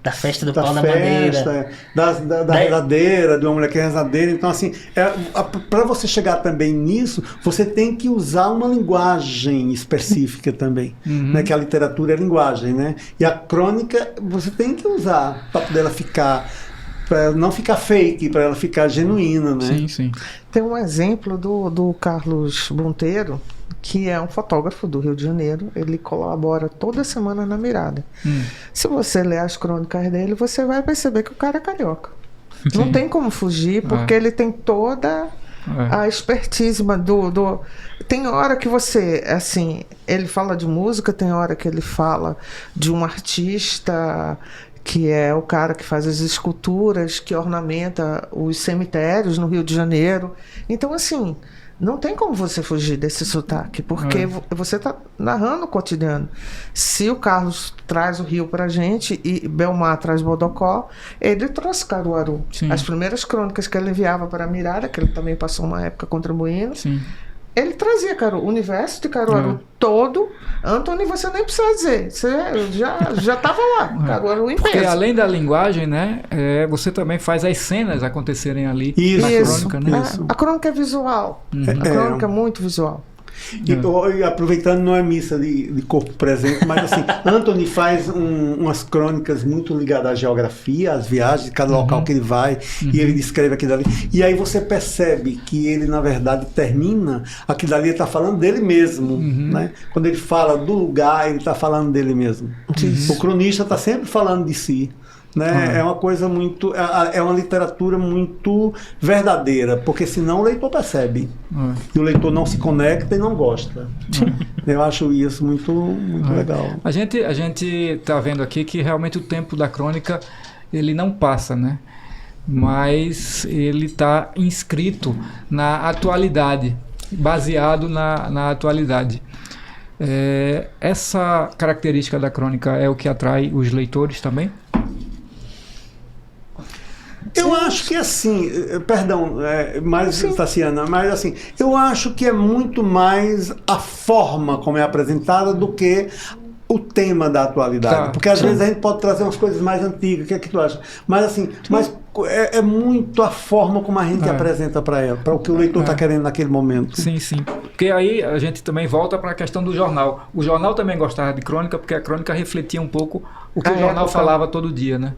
Da festa do pau da madeira. Da rezadeira, de uma mulher que é rezadeira. Então, assim, para você chegar também nisso, você tem que usar uma linguagem específica também, né? Que a literatura é linguagem, né? E a crônica você tem que usar para poder ela ficar... para não ficar fake, para ela ficar genuína, né? Sim, sim. Tem um exemplo do Carlos Monteiro, que é um fotógrafo do Rio de Janeiro. Ele colabora toda semana na Mirada. Se você ler as crônicas dele, você vai perceber que o cara é carioca. Sim. Não tem como fugir, porque ele tem toda a expertise Tem hora que você, assim, ele fala de música, tem hora que ele fala de um artista... que é o cara que faz as esculturas, que ornamenta os cemitérios no Rio de Janeiro. Então, assim, não tem como você fugir desse sotaque, porque você está narrando o cotidiano. Se o Carlos traz o Rio pra gente e Belmar traz Bodocó, ele trouxe Caruaru. Sim. As primeiras crônicas que ele enviava para a Mirada, que ele também passou uma época contribuindo, ele trazia o universo de Caruaru todo. Antônio, você nem precisa dizer, você já estava lá, Caruaru em Porque além da linguagem, né, você também faz as cenas acontecerem ali na crônica, né? A crônica é visual, a crônica é muito visual. E aproveitando, não é missa de corpo presente, mas assim, Anthony faz umas crônicas muito ligadas à geografia, às viagens, de cada local que ele vai, e ele descreve aquilo ali. E aí você percebe que ele, na verdade, termina, aquilo ali ele está falando dele mesmo. Né? Quando ele fala do lugar, ele está falando dele mesmo. O cronista está sempre falando de si. Né? É uma coisa muito... É uma literatura muito verdadeira, porque senão o leitor percebe. E o leitor não se conecta e não gosta. Eu acho isso muito legal. A gente está vendo aqui que realmente o tempo da crônica ele não passa, né? Mas ele está inscrito na atualidade, baseado na atualidade. Essa característica da crônica é o que atrai os leitores também? Eu acho que assim, perdão, Tassiana, mas assim, eu acho que é muito mais a forma como é apresentada do que o tema da atualidade. Porque às vezes a gente pode trazer umas coisas mais antigas, o que é que tu acha? Mas assim, é muito a forma como a gente apresenta para ela, para o que o leitor está querendo naquele momento. Sim, sim. Porque aí a gente também volta para a questão do jornal. O jornal também gostava de crônica, porque a crônica refletia um pouco o que o jornal falava todo dia, né?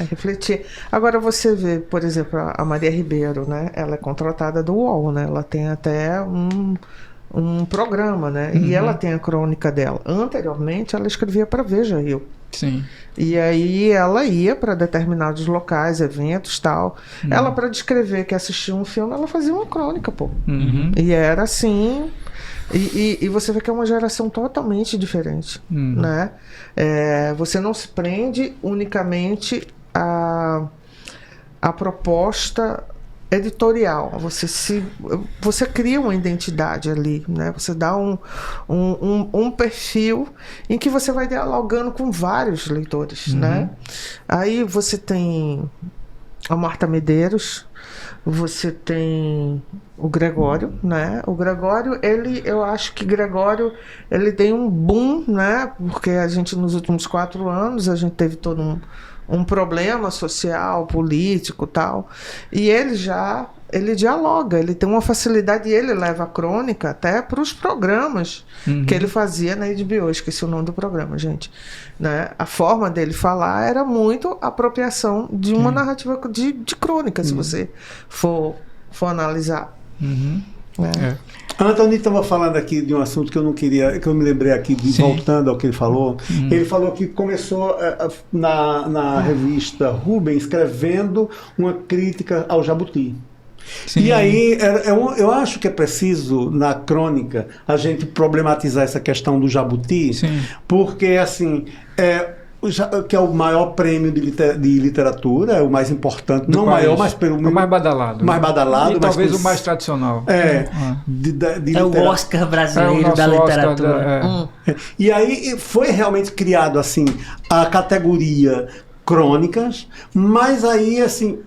Refletir. Agora você vê, por exemplo, a Maria Ribeiro, né? Ela é contratada do UOL, né? Ela tem até um programa, né? E ela tem a crônica dela. Anteriormente, ela escrevia para Veja Rio. Sim. E aí ela ia para determinados locais, eventos, tal. Ela, para descrever que assistia um filme, ela fazia uma crônica, pô. E era assim. E você vê que é uma geração totalmente diferente, né? Você não se prende unicamente a proposta editorial, você cria uma identidade ali, né? Você dá um perfil em que você vai dialogando com vários leitores, né? Aí você tem a Marta Medeiros, você tem o Gregório, né? O Gregório, eu acho que Gregório, ele tem um boom, né? Porque a gente, nos últimos 4 anos, a gente teve todo um problema social, político, tal. E ele dialoga, ele tem uma facilidade, e ele leva a crônica até para os programas que ele fazia na HBO. Esqueci o nome do programa, gente. Né? A forma dele falar era muito apropriação de uma narrativa de crônica, se você for analisar. Antônio estava falando aqui de um assunto que eu não queria, que eu me lembrei aqui, voltando ao que ele falou. Ele falou que começou na revista Rubem escrevendo uma crítica ao Jabuti. Sim. E aí, eu acho que é preciso, na crônica, a gente problematizar essa questão do Jabuti, porque, assim, que é o maior prêmio de literatura, é o mais importante, não país. Maior, mas pelo o mais badalado. Mais badalado. E talvez o mais tradicional. É o Oscar brasileiro da literatura. E aí foi realmente criado, assim, a categoria crônicas, mas aí, assim,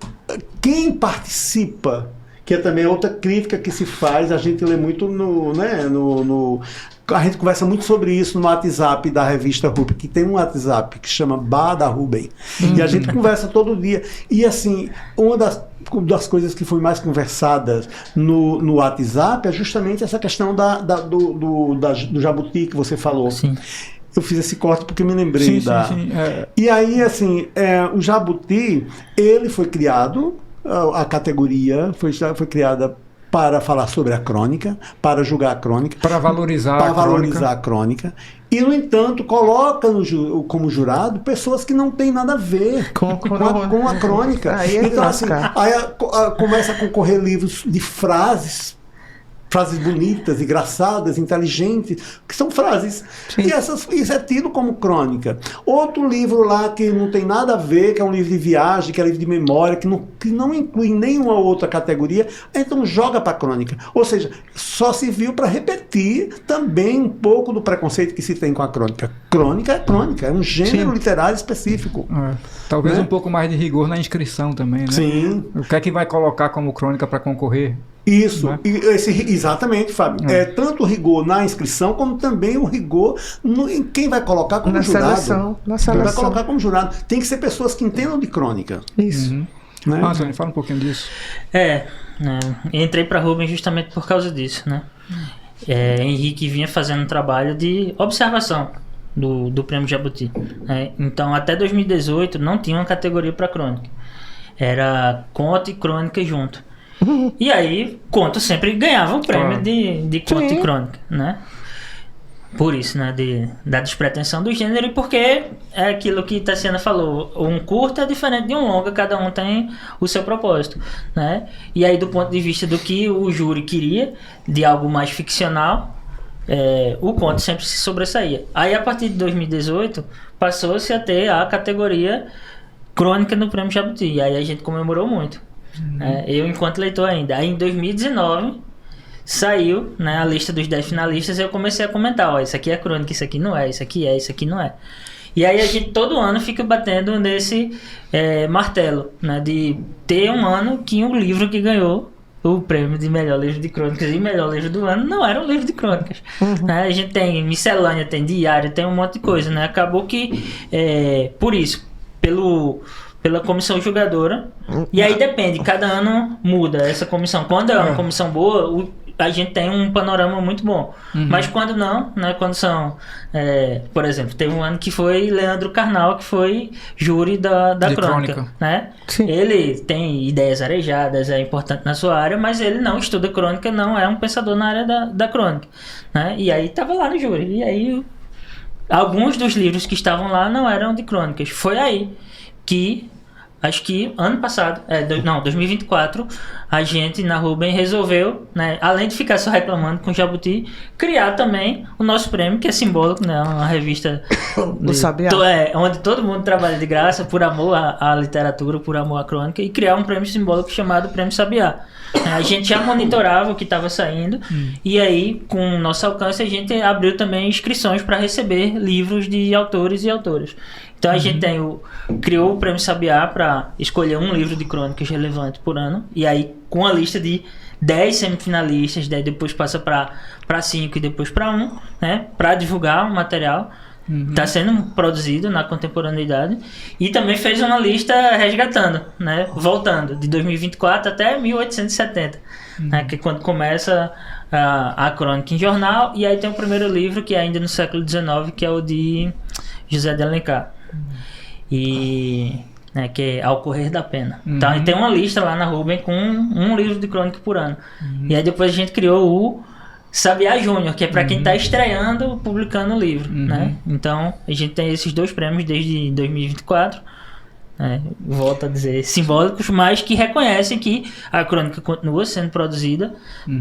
quem participa, que é também outra crítica que se faz, a gente lê muito a gente conversa muito sobre isso no WhatsApp da revista Rubem, que tem um WhatsApp que chama Bar da Rubem. E a gente conversa todo dia. E, assim, uma das coisas que foi mais conversadas no WhatsApp é justamente essa questão do Jabuti que você falou. Sim. Eu fiz esse corte porque eu me lembrei E aí, assim, o Jabuti, ele foi criado, a categoria foi criada para falar sobre a crônica, para julgar a crônica, para valorizar a crônica. E, no entanto, coloca como jurado pessoas que não têm nada a ver com a crônica. Então, assim, começa a concorrer livros de frases bonitas, engraçadas, inteligentes, que são frases. E isso é tido como crônica. Outro livro lá que não tem nada a ver, que é um livro de viagem, que é um livro de memória, que não inclui nenhuma outra categoria, então joga para a crônica. Ou seja, só se viu para repetir também um pouco do preconceito que se tem com a crônica. Crônica é crônica, é um gênero literário específico. Talvez um pouco mais de rigor na inscrição também, né? Sim. O que é que vai colocar como crônica para concorrer? Isso, exatamente, Fábio. Tanto o rigor na inscrição, como também o rigor em quem vai colocar como jurado. Na seleção. Vai colocar como jurado. Tem que ser pessoas que entendam de crônica. Isso. Né? Antônio, fala um pouquinho disso. Entrei para Rubem justamente por causa disso, né? Henrique vinha fazendo um trabalho de observação do Prêmio Jabuti. Então, até 2018, não tinha uma categoria para crônica. Era conto e crônica junto. E aí, conto sempre ganhava o prêmio de conto e crônica, né? Por isso, né? Da despretensão do gênero, e porque é aquilo que Tassiana falou, um curta é diferente de um longa, cada um tem o seu propósito, né? E aí, do ponto de vista do que o júri queria, de algo mais ficcional, o conto sempre se sobressaía. Aí, a partir de 2018, passou-se a ter a categoria crônica no Prêmio Jabuti, e aí a gente comemorou muito. Eu, enquanto leitor ainda. Aí, em 2019, saiu, né, a lista dos 10 finalistas, e eu comecei a comentar, isso aqui é crônica, isso aqui não é, isso aqui não é. E aí a gente todo ano fica batendo nesse martelo, né, de ter um ano que um livro que ganhou o prêmio de melhor livro de crônicas e melhor livro do ano não era um livro de crônicas. A gente tem miscelânea, tem diário, tem um monte de coisa, né? Acabou que, por isso, pela comissão julgadora, e aí depende, cada ano muda essa comissão. Quando é uma comissão boa, a gente tem um panorama muito bom. Mas quando não, né, quando são... por exemplo, teve um ano que foi Leandro Carnal, que foi júri da crônica. Né? Ele tem ideias arejadas, é importante na sua área, mas ele não estuda crônica, não é um pensador na área da crônica. Né? E aí estava lá no júri. E aí alguns dos livros que estavam lá não eram de crônicas. Foi aí que... Acho que ano passado, 2024, a gente na Rubem resolveu, né, além de ficar só reclamando com o Jabuti, criar também o nosso prêmio, que é simbólico, né, uma revista onde todo mundo trabalha de graça, por amor à literatura, por amor à crônica, e criar um prêmio simbólico chamado Prêmio Sabiá. A gente já monitorava o que estava saindo, e aí, com o nosso alcance, a gente abriu também inscrições para receber livros de autores e autoras. Então a gente criou o Prêmio Sabiá para escolher um livro de crônicas relevante por ano, e aí com a lista de 10 semifinalistas, daí depois passa para 5 e depois para 1, né, para divulgar o material. Está sendo produzido na contemporaneidade, e também fez uma lista resgatando, né, voltando de 2024 até 1870, né, que é quando começa a crônica em jornal, e aí tem o primeiro livro que é ainda no século XIX, que é o de José de Alencar, e né, que é Ao Correr da Pena. Então tem uma lista lá na Rubem com um livro de crônica por ano. E aí depois a gente criou o Sabiá Júnior, que é para quem está estreando, publicando o livro, né? Então a gente tem esses dois prêmios desde 2024, né? Volto a dizer, simbólicos, mas que reconhecem que a crônica continua sendo produzida,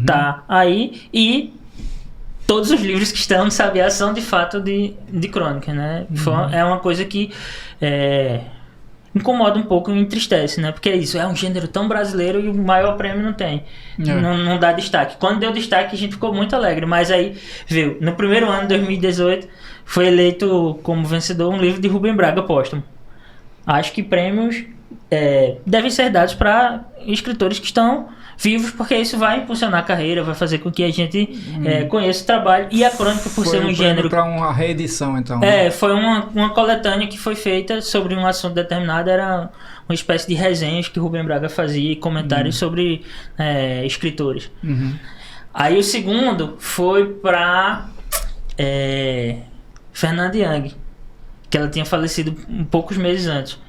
tá aí, e todos os livros que estão no Sabiá são de fato de crônica, né? É uma coisa que incomoda um pouco e entristece, né? Porque é isso, é um gênero tão brasileiro e o maior prêmio não tem. Não dá destaque. Quando deu destaque, a gente ficou muito alegre, mas aí, viu, no primeiro ano, 2018, foi eleito como vencedor um livro de Rubem Braga póstumo. Acho que prêmios devem ser dados para escritores que estão vivos, porque isso vai impulsionar a carreira, vai fazer com que a gente conheça o trabalho. E a crônica, por ser um gênero... para uma reedição, então. Foi uma coletânea que foi feita sobre um assunto determinado, era uma espécie de resenhas que Rubem Braga fazia e comentários sobre escritores. Aí o segundo foi para Fernanda Young, que ela tinha falecido poucos meses antes.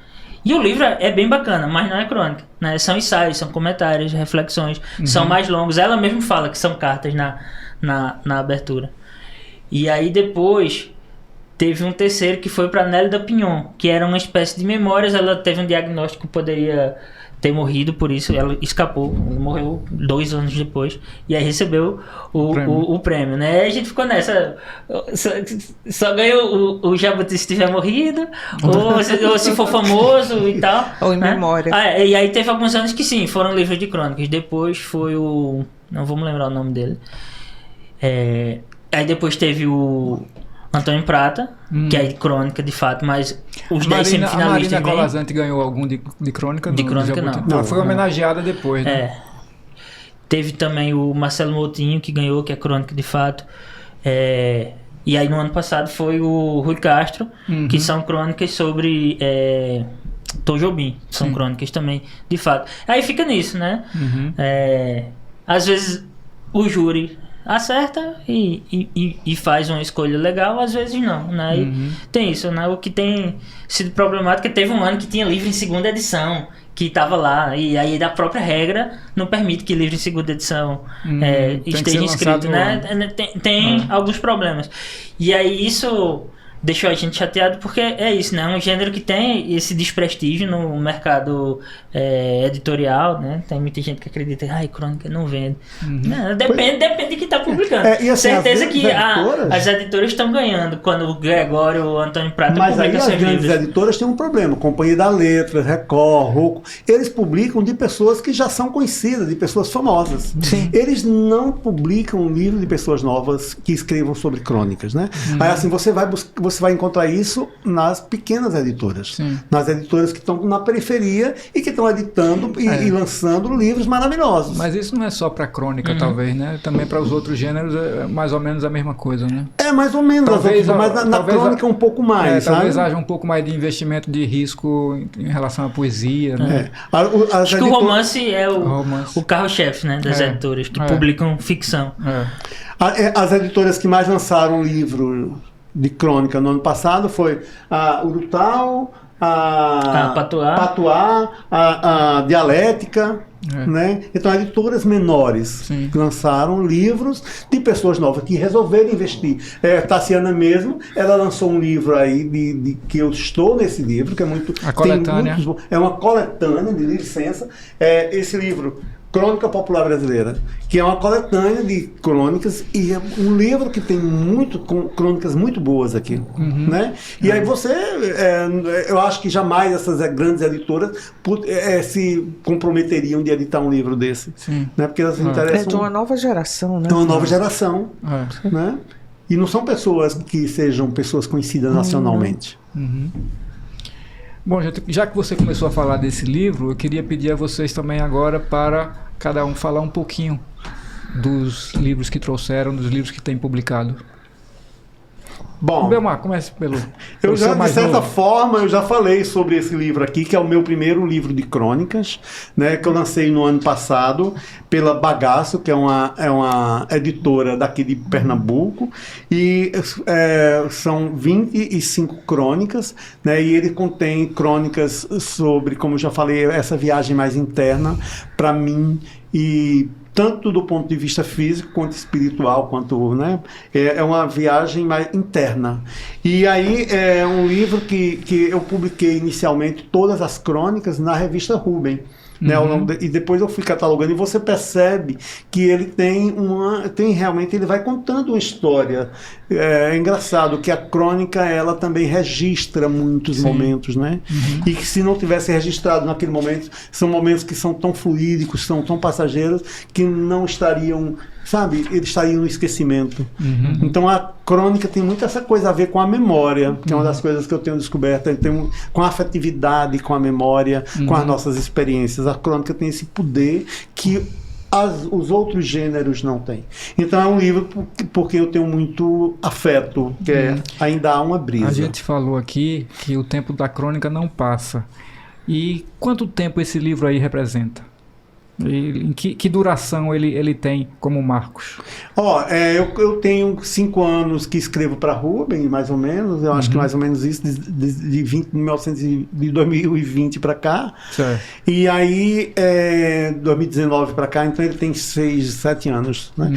E o livro é bem bacana, mas não é crônica, né? São ensaios, são comentários, reflexões, são mais longos. Ela mesma fala que são cartas na abertura. E aí depois teve um terceiro que foi para Nélida Pinhon, que era uma espécie de memórias. Ela teve um diagnóstico que poderia ter morrido, por isso ela escapou, morreu 2 anos depois, e aí recebeu o prêmio, né? Aí a gente ficou nessa, só ganhou o Jabuti se tiver morrido, ou se for famoso e tal, ou em memória. E aí teve alguns anos que sim, foram livros de crônicas. Depois foi não vamos lembrar o nome dele, aí depois teve o Antônio Prata, que é de crônica de fato, mas os 10 semifinalistas... A Marina Colasanti ganhou algum de crônica? De crônica não. Ela foi homenageada depois, né? Teve também o Marcelo Moutinho, que ganhou, que é crônica de fato. E aí no ano passado foi o Rui Castro, que são crônicas sobre Tom Jobim. São crônicas também, de fato. Aí fica nisso, né? Às vezes o júri acerta e faz uma escolha legal, às vezes não, né? E tem isso, né? O que tem sido problemático é que teve um ano que tinha livro em segunda edição, que estava lá, e aí da própria regra não permite que livro em segunda edição esteja inscrito, né? Tem alguns problemas. E aí isso deixou a gente chateado, porque é isso, né? É um gênero que tem esse desprestígio no mercado editorial, né? Tem muita gente que acredita que crônica não vende. Não, depende de quem está publicando. E assim, certeza que as editoras estão ganhando quando o Gregório ou o Antônio Prata publicam seus livros. Mas aí as grandes editoras têm um problema. Companhia da Letras, Record, Rocco, eles publicam de pessoas que já são conhecidas, de pessoas famosas. Eles não publicam um livro de pessoas novas que escrevam sobre crônicas, né? Aí assim, você você vai encontrar isso nas pequenas editoras. Sim. Nas editoras que estão na periferia e que estão editando e lançando livros maravilhosos. Mas isso não é só para crônica, talvez, né? Também para os outros gêneros é mais ou menos a mesma coisa, né? É mais ou menos, mas na crônica um pouco mais, sabe? Talvez haja um pouco mais de investimento de risco em relação à poesia, né? Acho que o romance é o carro-chefe, né, das editoras que publicam ficção. As editoras que mais lançaram livro de crônica no ano passado foi a Urutau, a Patuá, a Dialética, né? Então, editoras menores que lançaram livros de pessoas novas que resolveram investir. Tassiana mesmo, ela lançou um livro aí que eu estou nesse livro, que é muito... A coletânea. É uma coletânea, de licença. Esse livro... Crônica Popular Brasileira, que é uma coletânea de crônicas e é um livro que tem crônicas muito boas aqui, né? E aí eu acho que jamais essas grandes editoras se comprometeriam de editar um livro desse, né? Porque elas interessam... É de uma nova geração, né? É uma nova geração, né? E não são pessoas que sejam pessoas conhecidas nacionalmente. Bom, já que você começou a falar desse livro, eu queria pedir a vocês também agora para cada um falar um pouquinho dos livros que trouxeram, dos livros que têm publicado. Bom, Belmar, comece pelo de certa forma, eu já falei sobre esse livro aqui, que é o meu primeiro livro de crônicas, né, que eu lancei no ano passado pela Bagaço, que é uma editora daqui de Pernambuco, e são 25 crônicas, né, e ele contém crônicas sobre, como eu já falei, essa viagem mais interna para mim, e tanto do ponto de vista físico, quanto espiritual, quanto, né, é uma viagem mais interna. E aí é um livro que eu publiquei inicialmente todas as crônicas na revista Rubem. Né, e depois eu fui catalogando e você percebe que ele realmente ele vai contando uma história. É engraçado que a crônica ela também registra muitos momentos, né? E que se não tivesse registrado naquele momento, são momentos que são tão fluídicos, são tão passageiros que não estariam, sabe, eles estariam no esquecimento. Então a crônica tem muito essa coisa a ver com a memória, que é uma das coisas que eu tenho descoberto, com a afetividade, com a memória, com as nossas experiências. A crônica tem esse poder que os outros gêneros não têm. Então é um livro porque eu tenho muito afeto, que ainda há uma brisa. A gente falou aqui que o tempo da crônica não passa. E quanto tempo esse livro aí representa? E em que duração ele tem como Marcos? Eu tenho 5 anos que escrevo para Rubem, mais ou menos. Eu acho que mais ou menos isso, de 2020 para cá. Certo. E aí, 2019 para cá, então ele tem 6, 7 anos. Né?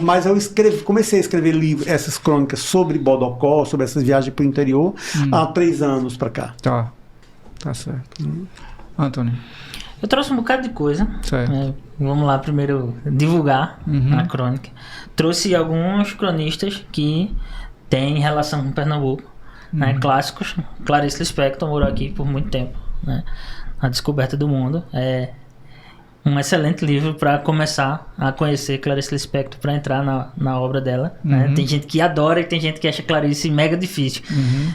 Mas eu comecei a escrever essas crônicas sobre Bodocó, sobre essas viagens para o interior, há 3 anos para cá. Tá certo. Antônio? Eu trouxe um bocado de coisa. Vamos lá primeiro divulgar a crônica. Trouxe alguns cronistas que têm relação com Pernambuco, né, clássicos. Clarice Lispector morou aqui por muito tempo, né, A Descoberta do Mundo. É um excelente livro para começar a conhecer Clarice Lispector, para entrar na obra dela. Né? Tem gente que adora e tem gente que acha Clarice mega difícil.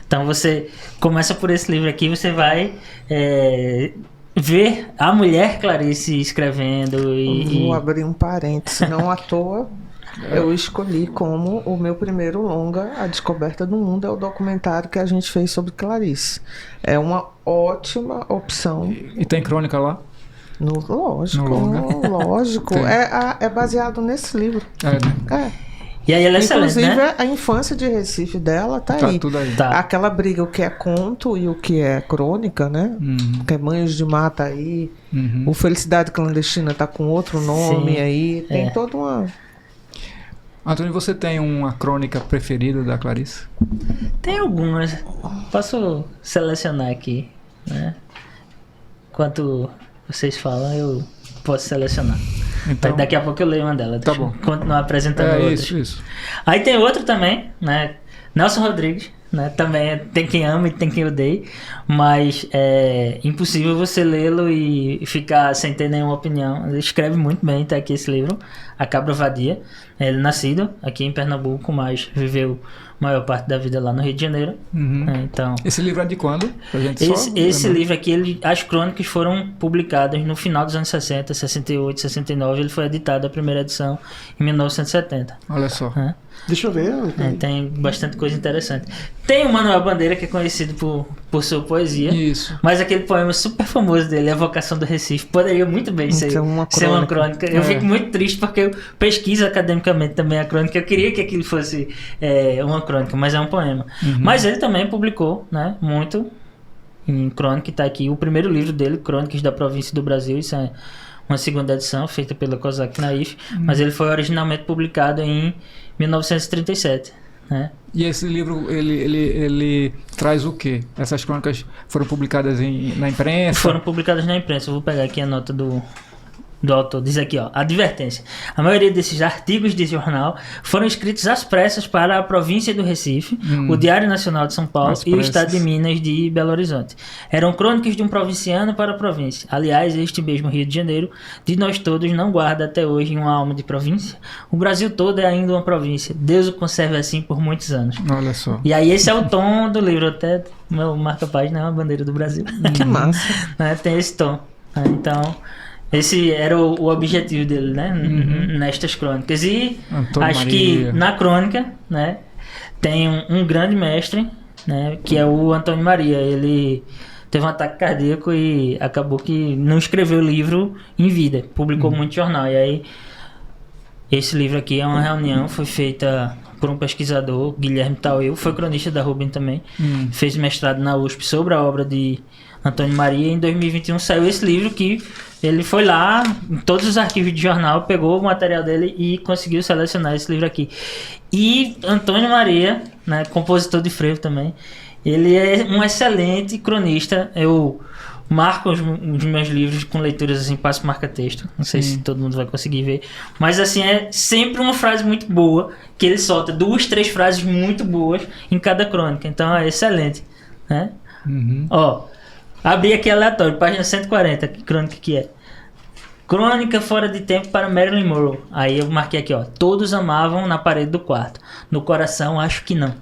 Então você começa por esse livro aqui, você vai... ver a mulher Clarice escrevendo Vou abrir um parênteses, não à toa eu escolhi como o meu primeiro longa A Descoberta do Mundo, é o documentário que a gente fez sobre Clarice. É uma ótima opção. E tem crônica lá? Lógico. É baseado nesse livro. E aí ela é excelente, inclusive, né? A infância de Recife dela tá aí. Tudo aí. Aquela briga, o que é conto e o que é crônica, né? Que é Manhos de Mata aí. O Felicidade Clandestina tá com outro nome aí. Tem toda uma... Antônio, você tem uma crônica preferida da Clarice? Tem algumas. Posso selecionar aqui, né? Enquanto vocês falam, eu posso selecionar. Então, daqui a pouco eu leio uma delas. Tá bom. Continuar apresentando outras. Isso. Aí tem outro também, né? Nelson Rodrigues, né? Também tem quem ama e tem quem odeia, mas é impossível você lê-lo e ficar sem ter nenhuma opinião. Ele escreve muito bem, tá aqui esse livro, A Cabra Vadia. Ele é nascido aqui em Pernambuco, mas viveu maior parte da vida lá no Rio de Janeiro. Então, esse livro é de quando? Esse livro aqui, as crônicas foram publicadas no final dos anos 60, 68, 69. Ele foi editado, a primeira edição, em 1970. Olha só. Deixa eu ver. Tem bastante coisa interessante. Tem o Manuel Bandeira, que é conhecido por sua poesia. Isso. Mas aquele poema super famoso dele, A Vocação do Recife, poderia muito bem ser uma crônica. Eu fico muito triste porque eu pesquiso academicamente também a crônica. Eu queria que aquilo fosse uma crônica, mas é um poema. Mas ele também publicou, né, muito em crônica. Está aqui o primeiro livro dele, Crônicas da Província do Brasil. Isso é uma segunda edição feita pela Kozak Naif, mas ele foi originalmente publicado em 1937, né? E esse livro, ele traz o quê? Essas crônicas foram publicadas na imprensa? Foram publicadas na imprensa. Eu vou pegar aqui a nota do autor. Diz aqui, advertência. A maioria desses artigos de jornal foram escritos às pressas para a província do Recife, o Diário Nacional de São Paulo e o Estado de Minas de Belo Horizonte. Eram crônicas de um provinciano para a província. Aliás, este mesmo Rio de Janeiro, de nós todos, não guarda até hoje uma alma de província. O Brasil todo é ainda uma província. Deus o conserve assim por muitos anos. Olha só. E aí esse é o tom do livro. Até meu marca-página é uma bandeira do Brasil. Que massa. Tem esse tom. Então... esse era o objetivo dele, né? Nestas crônicas. E Antônio acho Maria. que na crônica, né, tem um grande mestre, né, que é o Antônio Maria. Ele teve um ataque cardíaco e acabou que não escreveu o livro em vida. Publicou muito jornal. E aí, esse livro aqui é uma reunião, foi feita por um pesquisador, Guilherme Tauil, foi cronista da Rubem também. Fez mestrado na USP sobre a obra de Antônio Maria. Em 2021 saiu esse livro que ele foi lá em todos os arquivos de jornal, pegou o material dele e conseguiu selecionar esse livro aqui. E Antônio Maria, né, compositor de frevo também, ele é um excelente cronista. Eu marco os meus livros com leituras assim, passo marca-texto. Não sei se todo mundo vai conseguir ver. Mas assim, é sempre uma frase muito boa, que ele solta 2, 3 frases muito boas em cada crônica. Então é excelente, né? Abri aqui aleatório, página 140, que crônica que é? Crônica fora de tempo para Marilyn Monroe. Aí eu marquei aqui, todos amavam na parede do quarto. No coração, acho que não.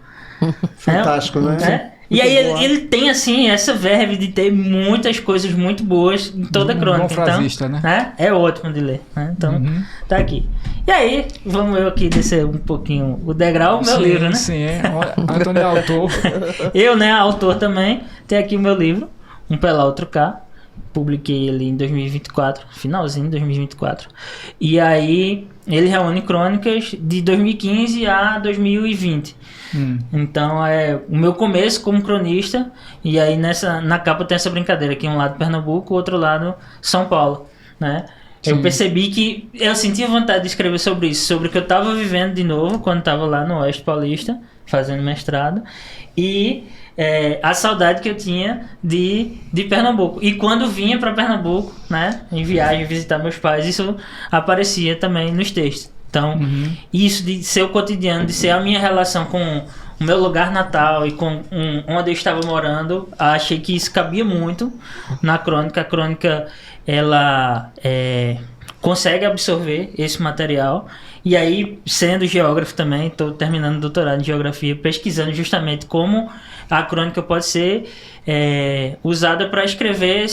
Fantástico, né? E aí ele tem, assim, essa verve de ter muitas coisas muito boas em toda a crônica. Bom frasista, então, né? É ótimo de ler, né? Então, tá aqui. E aí, vamos eu aqui descer um pouquinho o degrau, o meu livro, né? Sim, Antônio é autor. Eu, né, autor também. Tem aqui o meu livro, Um Pé Lá, Outro Cá. Publiquei ele em 2024, finalzinho de 2024. E aí ele reúne crônicas de 2015 a 2020. Então é o meu começo como cronista. E aí na capa tem essa brincadeira aqui, um lado Pernambuco, outro lado São Paulo, né? Sim. Eu percebi que eu sentia vontade de escrever sobre isso, sobre o que eu estava vivendo de novo quando estava lá no Oeste Paulista fazendo mestrado, e a saudade que eu tinha de Pernambuco. E quando vinha para Pernambuco, né, em viagem, visitar meus pais, isso aparecia também nos textos. Então, isso de ser o cotidiano, de ser a minha relação com o meu lugar natal e com onde eu estava morando, achei que isso cabia muito na crônica. A crônica, ela consegue absorver esse material. E aí, sendo geógrafo também, estou terminando doutorado em geografia, pesquisando justamente como a crônica pode ser usada para escrever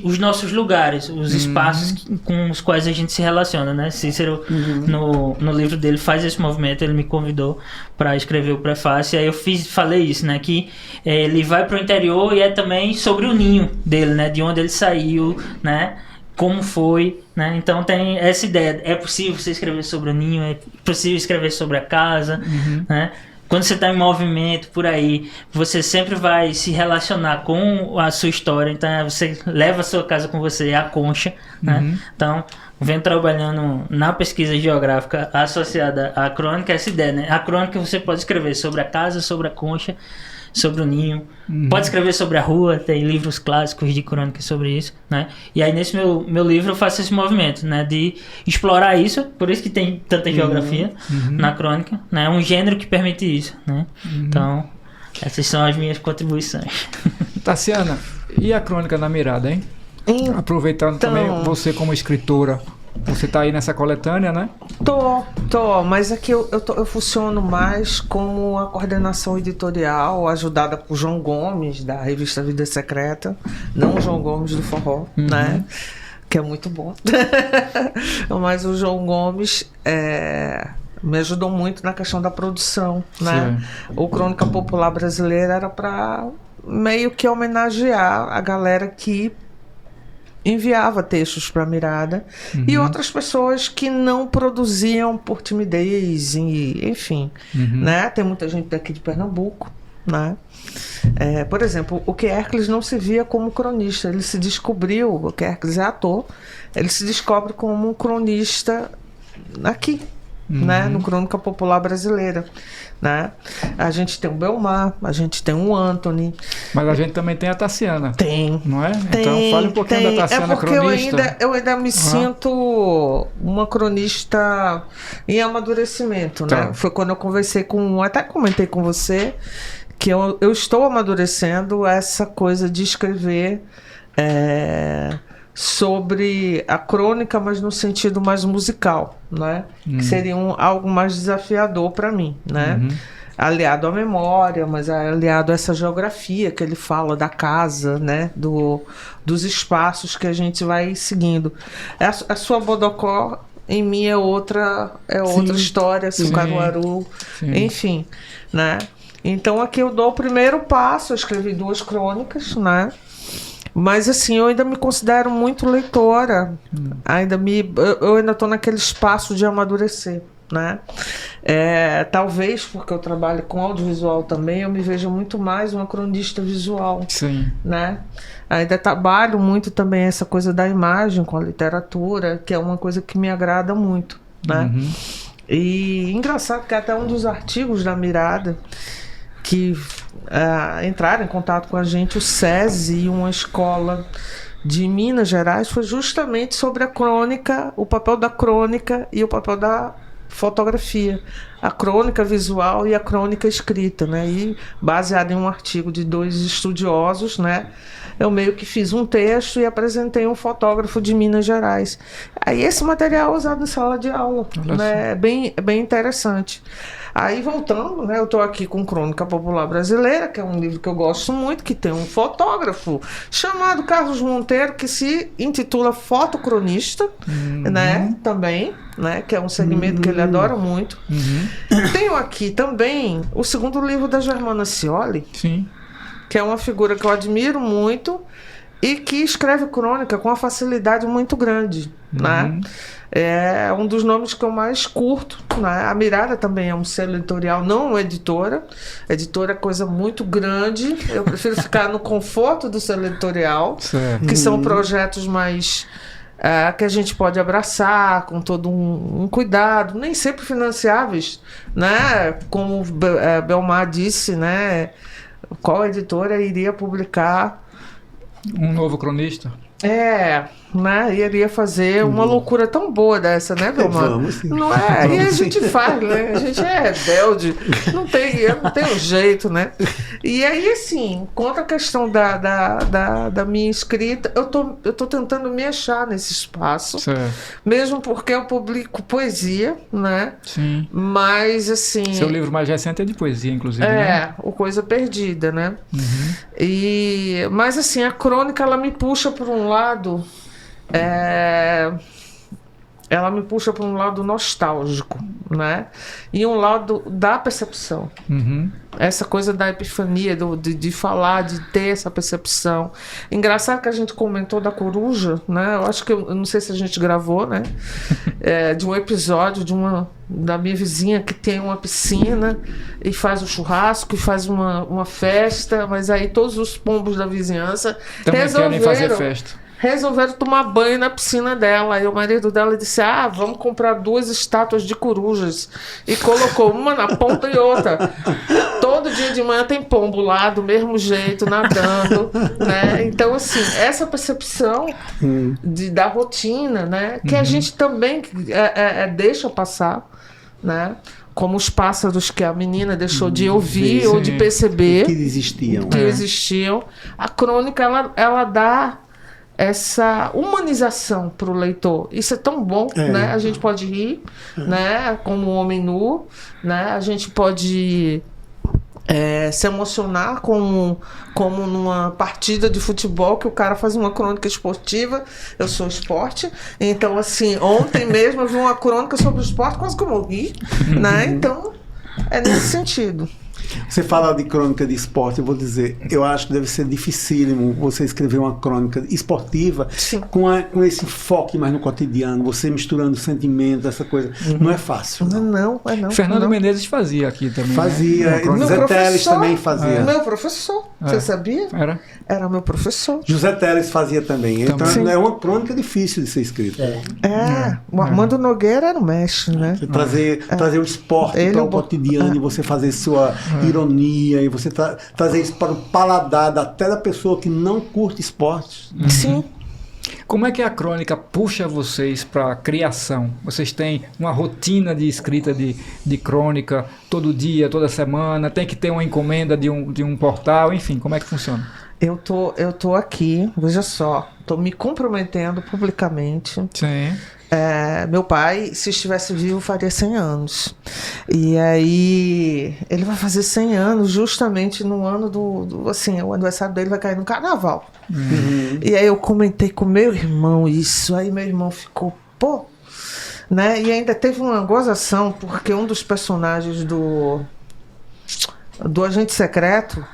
os nossos lugares, os espaços com os quais a gente se relaciona, né? Cícero, no livro dele, faz esse movimento. Ele me convidou para escrever o prefácio, e aí eu falei isso, né? Que ele vai para o interior e é também sobre o ninho dele, né? De onde ele saiu, né? Como foi, né? Então tem essa ideia. É possível você escrever sobre o ninho, é possível escrever sobre a casa, né? Quando você está em movimento por aí, você sempre vai se relacionar com a sua história. Então você leva a sua casa com você, a concha, né? Então venho trabalhando na pesquisa geográfica associada à crônica, essa ideia, né? A crônica você pode escrever sobre a casa, sobre a concha, sobre o ninho, pode escrever sobre a rua, tem livros clássicos de crônica sobre isso, né? E aí nesse meu livro eu faço esse movimento, né, de explorar isso, por isso que tem tanta geografia na crônica, né? É um gênero que permite isso, né? Então, essas são as minhas contribuições. Tassiana, e a crônica na mirada, hein? Aproveitando também você como escritora, Você está aí nessa coletânea, né? Tô, mas aqui eu funciono mais como a coordenação editorial, ajudada por João Gomes, da revista Vida Secreta, não o João Gomes do Forró, né? Que é muito bom. Mas o João Gomes me ajudou muito na questão da produção, né? Sim. O Crônica Popular Brasileira era para meio que homenagear a galera que enviava textos para a Mirada e outras pessoas que não produziam por timidez, enfim, né? Tem muita gente daqui de Pernambuco, né? Por exemplo, o Kierkeles não se via como cronista, ele se descobriu, o Kierkeles é ator, ele se descobre como um cronista aqui, né? No Crônica Popular Brasileira, né? A gente tem o Belmar, a gente tem o Anthony. Mas a gente também tem a Tassiana. Tem. Não é? Então fale um pouquinho da Tassiana, porque cronista. Eu ainda me sinto uma cronista em amadurecimento, né? Tá. Foi quando eu conversei até comentei com você, que eu estou amadurecendo essa coisa de escrever sobre a crônica, mas no sentido mais musical, né? Que seria algo mais desafiador para mim, né? Aliado à memória, mas aliado a essa geografia que ele fala da casa, né? Dos espaços que a gente vai seguindo. A sua Bodocó, em mim, é outra história, seu Caruaru, enfim, né? Então aqui eu dou o primeiro passo, eu escrevi 2 crônicas, né? Mas assim, eu ainda me considero muito leitora, eu ainda estou naquele espaço de amadurecer, né? Talvez porque eu trabalho com audiovisual também, eu me vejo muito mais uma cronista visual. Sim. Né? Ainda trabalho muito também essa coisa da imagem com a literatura, que é uma coisa que me agrada muito, né? E engraçado que até um dos artigos da Mirada que entraram em contato com a gente, o SESI, uma escola de Minas Gerais, foi justamente sobre a crônica, o papel da crônica e o papel da fotografia, a crônica visual e a crônica escrita, né? E baseado em um artigo de 2 estudiosos, né? Eu meio que fiz um texto e apresentei um fotógrafo de Minas Gerais. Aí esse material é usado em sala de aula, né? É bem interessante. Aí voltando, né, eu estou aqui com Crônica Popular Brasileira, que é um livro que eu gosto muito, que tem um fotógrafo chamado Carlos Monteiro, que se intitula Fotocronista, né, também, né, que é um segmento que ele adora muito. Tenho aqui também o segundo livro da Germana Scioli, que é uma figura que eu admiro muito e que escreve crônica com uma facilidade muito grande, né? É um dos nomes que eu mais curto, né? A Mirada também é um selo editorial, não uma editora. Editora é coisa muito grande. Eu prefiro ficar no conforto do selo editorial, que são projetos mais que a gente pode abraçar com todo um cuidado, nem sempre financiáveis, né? Como Belmar disse, né? Qual editora iria publicar um novo cronista? Né? Iria fazer uma loucura tão boa dessa, né, Belmar? Vamos, sim. Não é? E a gente faz, né? A gente é rebelde, não tem um jeito, né? E aí, assim, quanto à questão da minha escrita, eu tô tentando me achar nesse espaço, mesmo porque eu publico poesia, né? Sim. Mas, assim... Seu livro mais recente é de poesia, inclusive, né? O Coisa Perdida, né? Mas, assim, a crônica, ela me puxa por um lado... ela me puxa para um lado nostálgico, né? E um lado da percepção. Essa coisa da epifania, de falar, de ter essa percepção. Engraçado que a gente comentou da coruja, né? Eu acho que eu não sei se a gente gravou, né? De um episódio da minha vizinha que tem uma piscina e faz um churrasco e faz uma festa, mas aí todos os pombos da vizinhança também querem fazer festa. Resolveram tomar banho na piscina dela. Aí o marido dela disse: vamos comprar 2 estátuas de corujas. E colocou uma na ponta e outra. Todo dia de manhã tem pombo lá, do mesmo jeito, nadando, né? Então, assim, essa percepção da rotina, né? Que a gente também deixa passar, né? Como os pássaros que a menina deixou de ouvir ou de perceber. Que existiam. A crônica, ela dá essa humanização para o leitor. Isso é tão bom, né? A gente pode rir, né? Como um homem nu, né? A gente pode se emocionar como numa partida de futebol que o cara faz uma crônica esportiva. Eu sou esporte, então assim, ontem mesmo eu vi uma crônica sobre o esporte, quase que eu morri, né? Então é nesse sentido. Você fala de crônica de esporte, eu vou dizer, eu acho que deve ser dificílimo você escrever uma crônica esportiva com esse enfoque mais no cotidiano, você misturando sentimentos, essa coisa. Não é fácil. Não. Fernando Menezes fazia aqui também. Fazia. Né? José Teles também fazia. Meu professor, você sabia? Era meu professor. José Teles fazia também. Então é uma crônica difícil de ser escrita. O Armando Nogueira era o mestre, né? Trazer o esporte para o cotidiano e você fazer sua ironia e você trazer isso para o paladar até da pessoa que não curte esporte. Sim. Como é que a crônica puxa vocês para a criação? Vocês têm uma rotina de escrita de crônica todo dia, toda semana? Tem que ter uma encomenda de um portal? Enfim, como é que funciona? Eu tô aqui, veja só, tô me comprometendo publicamente. Sim. Meu pai, se estivesse vivo, faria 100 anos. E aí, ele vai fazer 100 anos justamente no ano assim, o aniversário dele vai cair no carnaval. E aí eu comentei com meu irmão isso, aí meu irmão ficou, né? E ainda teve uma gozação, porque um dos personagens do Agente Secreto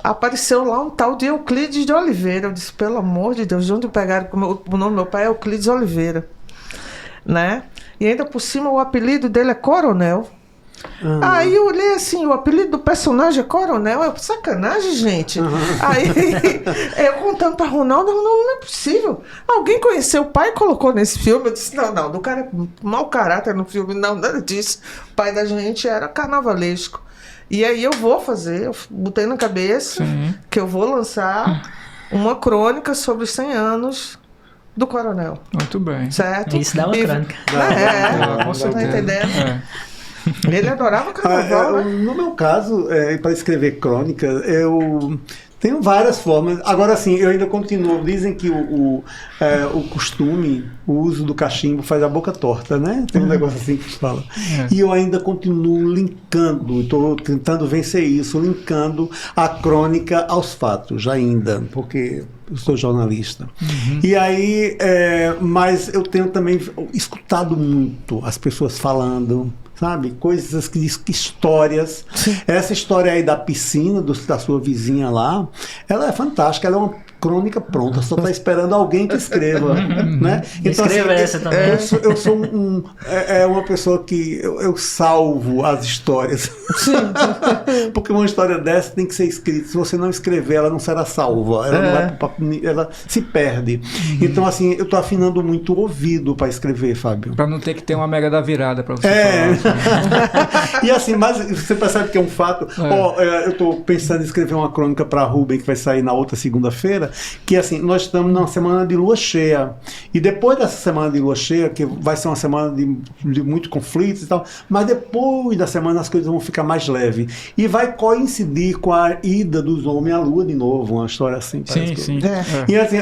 apareceu lá um tal de Euclides de Oliveira. Eu disse, pelo amor de Deus, de onde pegaram? O nome do meu pai é Euclides Oliveira, né? E ainda por cima o apelido dele é Coronel. Aí eu olhei assim, o apelido do personagem é Coronel, é sacanagem, gente. Aí eu contando pra Ronaldo, não é possível. Alguém conheceu o pai e colocou nesse filme. Eu disse, não, do cara é mau caráter no filme, não, nada disso. O pai da gente era carnavalesco. E aí eu botei na cabeça que eu vou lançar uma crônica sobre os 100 anos do Coronel. Muito bem. Certo? Isso dá uma crônica. Com certeza. Tá entendendo? Ele adorava carnaval, né? No meu caso, para escrever crônica, eu tenho várias formas. Agora, sim, eu ainda continuo. Dizem que o costume, o uso do cachimbo faz a boca torta, né? Tem um negócio assim que se fala. E eu ainda continuo linkando, estou tentando vencer isso, linkando a crônica aos fatos, ainda, porque eu sou jornalista. E aí, mas eu tenho também escutado muito as pessoas falando, sabe? Coisas que histórias. Essa história aí da piscina, da sua vizinha lá, ela é fantástica, ela é uma crônica pronta, só está esperando alguém que escreva, né? Então, escreva essa também. Eu sou uma pessoa que eu salvo as histórias. Porque uma história dessa tem que ser escrita. Se você não escrever, ela não será salva. Ela se perde. Então, assim, eu estou afinando muito o ouvido para escrever, Fábio. Para não ter que ter uma mega da virada para você falar. E assim, mas você percebe que é um fato. Eu estou pensando em escrever uma crônica para a Rubem, que vai sair na outra segunda-feira, que assim, nós estamos numa semana de lua cheia. E depois dessa semana de lua cheia, que vai ser uma semana de muitos conflitos e tal, mas depois da semana as coisas vão ficar mais leves. E vai coincidir com a ida dos homens à lua de novo, uma história assim. Sim. E assim,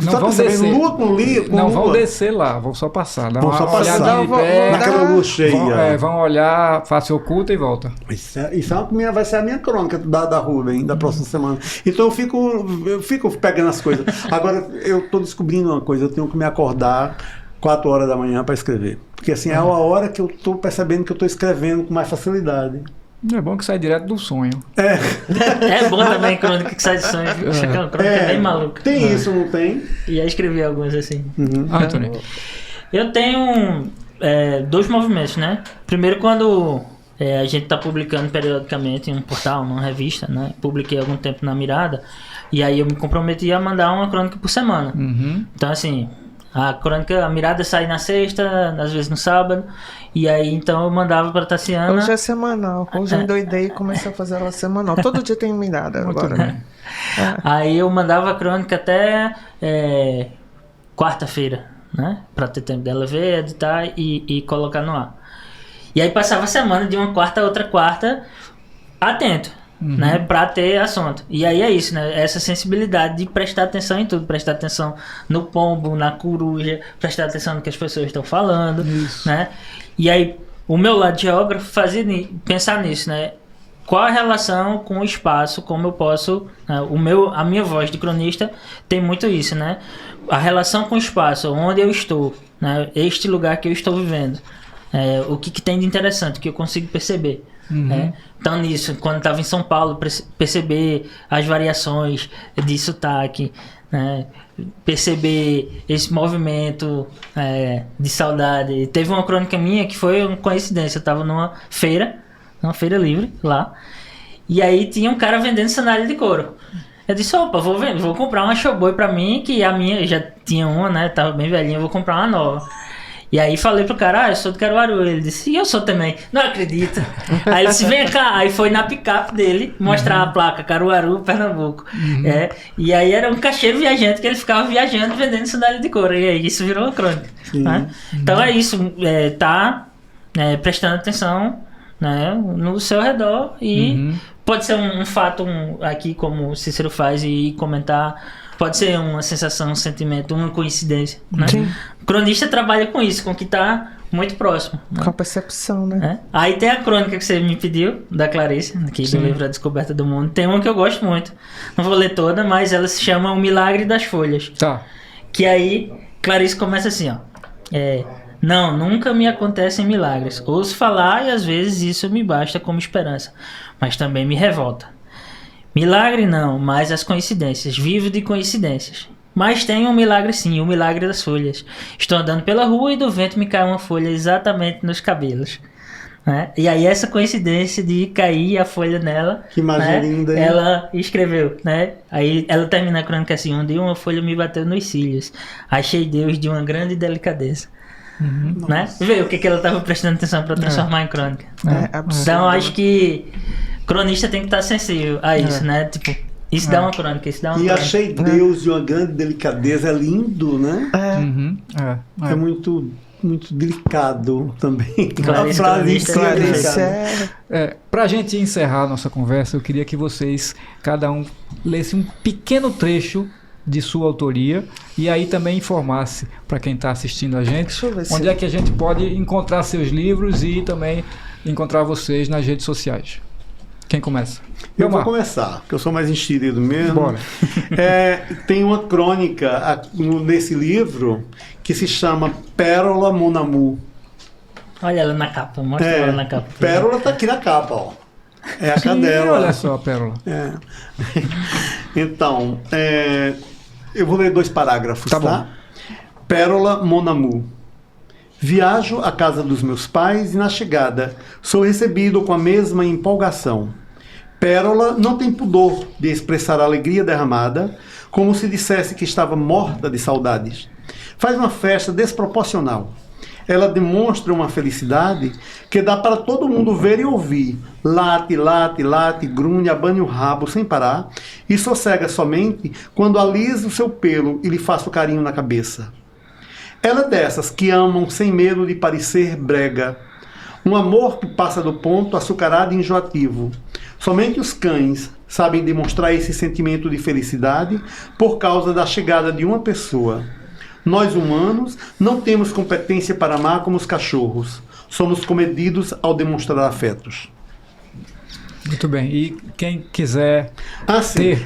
não vão descer. Lua com não vão descer lá, vão só passar. Vão só passar naquela lua cheia. Vão olhar, face oculta e volta. Isso vai ser a minha crônica da Rubem, da próxima semana. Então eu fico pegando as coisas. Agora, eu estou descobrindo uma coisa, eu tenho que me acordar 4 horas da manhã para escrever. Porque assim, é a hora que eu estou percebendo que eu estou escrevendo com mais facilidade. É bom que sai direto do sonho. É bom também crônica que sai do sonho. Aquela crônica bem maluca. Tem isso, não tem? E já escrevi algumas assim. Anthony. Eu tenho 2 movimentos, né? Primeiro, quando a gente está publicando periodicamente em um portal, numa revista, né? Publiquei há algum tempo na Mirada. E aí eu me comprometi a mandar uma crônica por semana. Então, assim, a Mirada sai na sexta, às vezes no sábado. E aí, então, eu mandava para Tassiana. Hoje é semanal. Hoje eu endoidei e comecei a fazer ela semanal. Todo dia tem Mirada agora. Aí eu mandava a crônica até quarta-feira, né? Para ter tempo dela ver, editar e colocar no ar. E aí passava a semana de uma quarta a outra quarta atento, né, para ter assunto. E aí é isso, né? Essa sensibilidade de prestar atenção em tudo, prestar atenção no pombo, na coruja, prestar atenção no que as pessoas estão falando, né? E aí o meu lado de geógrafo pensar nisso, né? Qual a relação com o espaço, como eu posso... Né? A minha voz de cronista tem muito isso, né? A relação com o espaço, onde eu estou, né? Este lugar que eu estou vivendo. O que tem de interessante, o que eu consigo perceber. Né? Então nisso, quando estava em São Paulo, perceber as variações de sotaque, né? Perceber esse movimento de saudade. Teve uma crônica minha que foi uma coincidência, eu estava numa feira livre lá, e aí tinha um cara vendendo sandália de couro. Eu disse, opa, vou comprar uma showboy pra mim, que a minha já tinha uma, né, tava bem velhinha, eu vou comprar uma nova. E aí falei pro cara, eu sou do Caruaru. Ele disse, e eu sou também. Não acredito. Aí ele disse, vem cá. Aí foi na picape dele mostrar a placa Caruaru, Pernambuco. E aí era um cacheiro viajante que ele ficava viajando vendendo sandália de couro. E aí isso virou uma crônica. Né? Então é isso, prestando atenção, né, no seu redor e pode ser um fato aqui, como o Cícero faz, e comentar. Pode ser uma sensação, um sentimento, uma coincidência, né? O cronista trabalha com isso, com o que está muito próximo. Né? Com a percepção, né? Aí tem a crônica que você me pediu, da Clarice, aqui do livro A Descoberta do Mundo. Tem uma que eu gosto muito. Não vou ler toda, mas ela se chama O Milagre das Folhas. Tá. Que aí, Clarice começa assim, ó. Não, nunca me acontecem milagres. Ouço falar e às vezes isso me basta como esperança. Mas também me revolta. Milagre não, mas as coincidências. Vivo de coincidências. Mas tem um milagre sim, o milagre das folhas. Estou andando pela rua e do vento me cai uma folha exatamente nos cabelos. Né? E aí essa coincidência de cair a folha nela... Que imagem linda, hein? Ela escreveu, né? Aí ela termina a crônica assim, um dia uma folha me bateu nos cílios. Achei Deus de uma grande delicadeza. Né? Vê o que ela estava prestando atenção para transformar em crônica. Então acho que cronista tem que estar sensível a isso, né? Tipo, isso dá uma crônica, isso dá uma crônica. Achei Deus de uma grande delicadeza, é lindo, né? É muito, muito delicado também. Claro, a frase em si é delicada. Pra gente encerrar a nossa conversa, eu queria que vocês, cada um, lesse um pequeno trecho de sua autoria e aí também informasse para quem está assistindo a gente onde é que a gente pode encontrar seus livros e também encontrar vocês nas redes sociais. Quem começa? Eu vou começar, porque eu sou mais enxerido mesmo. Bora. Tem uma crônica nesse livro que se chama Pérola Mon Amour. Olha ela na capa, mostra ela na capa. Pérola está aqui na capa, ó. É a cadela. Olha só a pérola. Então, eu vou ler 2 parágrafos, tá? Pérola Mon Amour. Viajo à casa dos meus pais e na chegada sou recebido com a mesma empolgação. Pérola não tem pudor de expressar a alegria derramada, como se dissesse que estava morta de saudades. Faz uma festa desproporcional. Ela demonstra uma felicidade que dá para todo mundo ver e ouvir. Late, late, late, grunhe, abane o rabo sem parar e sossega somente quando alisa o seu pelo e lhe faça o carinho na cabeça. Ela é dessas que amam sem medo de parecer brega. Um amor que passa do ponto açucarado e enjoativo. Somente os cães sabem demonstrar esse sentimento de felicidade por causa da chegada de uma pessoa. Nós humanos não temos competência para amar como os cachorros. Somos comedidos ao demonstrar afetos. Muito bem. E quem quiser ter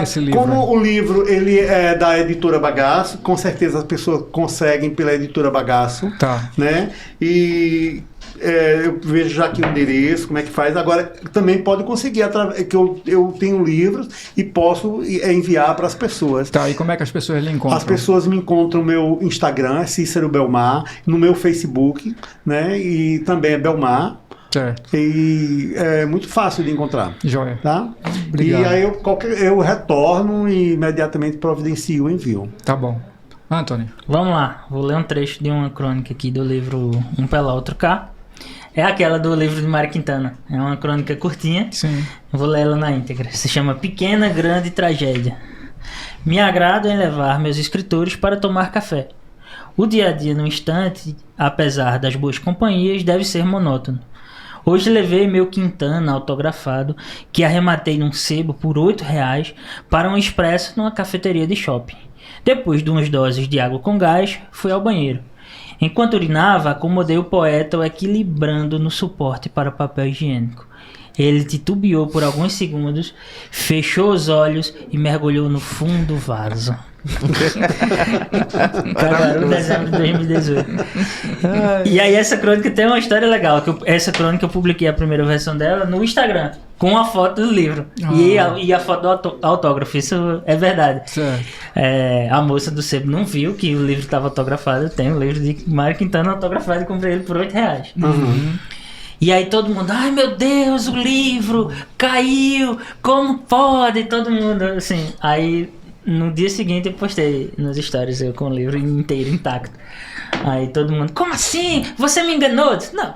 esse livro? Como o livro ele é da editora Bagaço, com certeza as pessoas conseguem pela editora Bagaço. Tá. Né? E eu vejo já aqui o endereço, como é que faz. Agora, também pode conseguir, que eu tenho livros e posso enviar para as pessoas. Tá, e como é que as pessoas lhe encontram? As pessoas me encontram no meu Instagram, Cícero Belmar, no meu Facebook, né? E também é Belmar. Certo. E é muito fácil de encontrar. Joia. Tá? Obrigado. E aí eu retorno e imediatamente providencio o envio. Tá bom. Antônio. Vamos lá, vou ler um trecho de uma crônica aqui do livro Um Pé Lá Outro Cá. É aquela do livro de Mário Quintana. É uma crônica curtinha. Sim. Vou ler ela na íntegra. Se chama Pequena Grande Tragédia. Me agrado em levar meus escritores para tomar café. O dia a dia no instante, apesar das boas companhias, deve ser monótono. Hoje levei meu Quintana autografado, que arrematei num sebo por R$8, para um expresso numa cafeteria de shopping. Depois de umas doses de água com gás, fui ao banheiro. Enquanto urinava, acomodei o poeta o equilibrando no suporte para papel higiênico. Ele titubeou por alguns segundos, fechou os olhos e mergulhou no fundo do vaso. Caruaru, dezembro de 2018. E aí essa crônica tem uma história legal. Essa crônica eu publiquei a primeira versão dela no Instagram, com a foto do livro e a foto do autógrafo. Isso é verdade. A moça do sebo não viu que o livro estava autografado. Eu tenho o livro de Mário Quintana autografado e comprei ele por R$8. E aí todo mundo, ai meu Deus, o livro caiu, como pode? E todo mundo, assim. Aí no dia seguinte eu postei nos stories eu com o livro inteiro, intacto. Aí todo mundo, como assim? Você me enganou? Eu disse, não,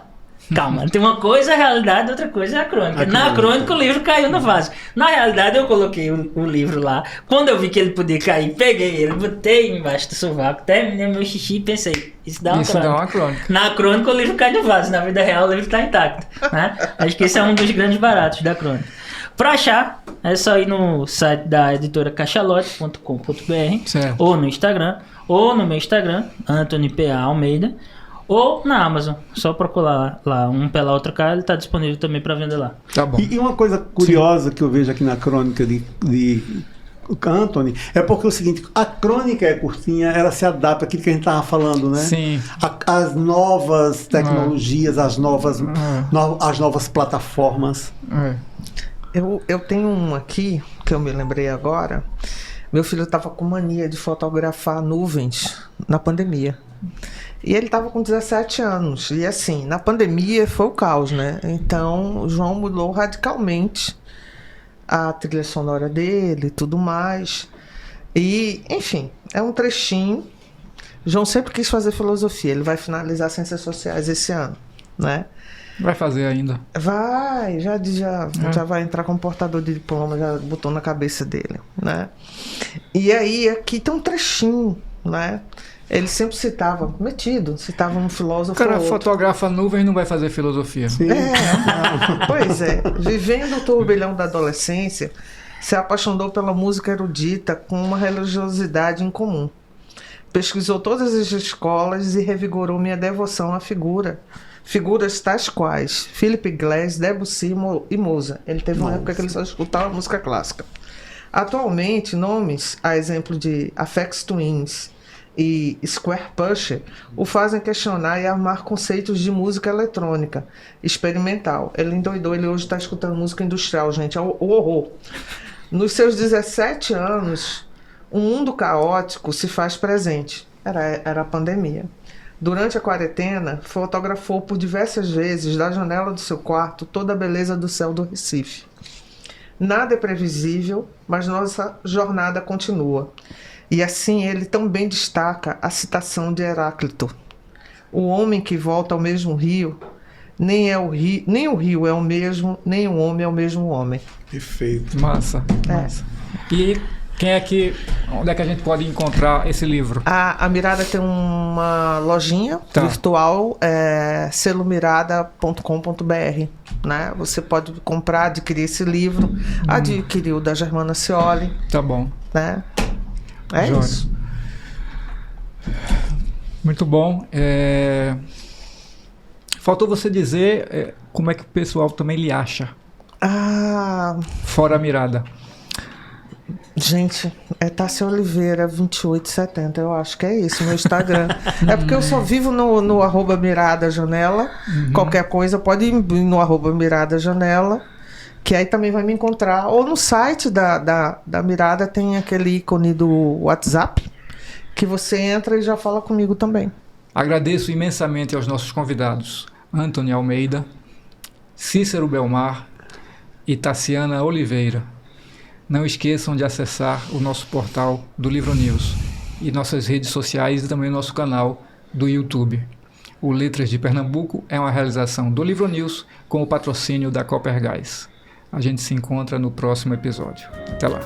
calma, tem uma coisa é a realidade, outra coisa é a crônica. Na crônica o livro caiu no vaso. Na realidade eu coloquei o livro lá. Quando eu vi que ele podia cair, peguei ele, botei embaixo do sovaco, terminei meu xixi e pensei, isso dá uma crônica. Na crônica o livro cai no vaso, na vida real o livro está intacto, né? Acho que esse é um dos grandes baratos da crônica. Para achar, é só ir no site da editora cachalote.com.br ou no Instagram, ou no meu Instagram, Anthony P.A. Almeida, ou na Amazon. Só procurar lá, um pela outra cara, ele está disponível também para vender lá. Tá bom. E uma coisa curiosa que eu vejo aqui na crônica de Anthony, é porque é o seguinte, a crônica é curtinha, ela se adapta àquilo que a gente estava falando, né? Sim. As novas tecnologias, as novas plataformas. Eu tenho um aqui, que eu me lembrei agora. Meu filho estava com mania de fotografar nuvens na pandemia. E ele estava com 17 anos. E assim, na pandemia foi o caos, né? Então, o João mudou radicalmente a trilha sonora dele e tudo mais. E, enfim, é um trechinho. João sempre quis fazer filosofia. Ele vai finalizar Ciências Sociais esse ano, né? Vai fazer ainda? Vai, já vai entrar com portador de diploma, já botou na cabeça dele, né? E aí, aqui tem um trechinho, né? Ele sempre citava um filósofo. O cara fotografa nuvens e não vai fazer filosofia. Sim. Pois é. Vivendo o turbilhão da adolescência, se apaixonou pela música erudita com uma religiosidade em comum. Pesquisou todas as escolas e revigorou minha devoção à figuras tais quais Philip Glass, Debussy e Mozart. Ele teve uma época que ele só escutava música clássica. Atualmente, nomes, a exemplo de Aphex Twins e Square Pusher, o fazem questionar e armar conceitos de música eletrônica experimental. Ele endoidou, ele hoje está escutando música industrial, gente, é o horror. Nos seus 17 anos, um mundo caótico se faz presente. Era a pandemia. Durante a quarentena, fotografou por diversas vezes da janela do seu quarto toda a beleza do céu do Recife. Nada é previsível, mas nossa jornada continua. E assim ele também destaca a citação de Heráclito. O homem que volta ao mesmo rio, nem o rio é o mesmo, nem o homem é o mesmo homem. Perfeito. Massa. E onde é que a gente pode encontrar esse livro? A Mirada tem uma lojinha virtual, selomirada.com.br, né? Você pode comprar, adquirir esse livro, adquirir o da Germana Cioli. Tá bom. Né? Isso. Muito bom. Faltou você dizer como é que o pessoal também lhe acha. Fora a Mirada. Gente, é Tassi Oliveira 2870, eu acho que é isso, meu Instagram. É porque eu só vivo no @miradajanela. Qualquer coisa pode ir no @miradajanela, que aí também vai me encontrar. Ou no site da Mirada tem aquele ícone do WhatsApp, que você entra e já fala comigo também. Agradeço imensamente aos nossos convidados, Anthony Almeida, Cícero Belmar e Tassiana Oliveira. Não esqueçam de acessar o nosso portal do Livro News e nossas redes sociais e também o nosso canal do YouTube. O Letras de Pernambuco é uma realização do Livro News com o patrocínio da Coppergás. A gente se encontra no próximo episódio. Até lá.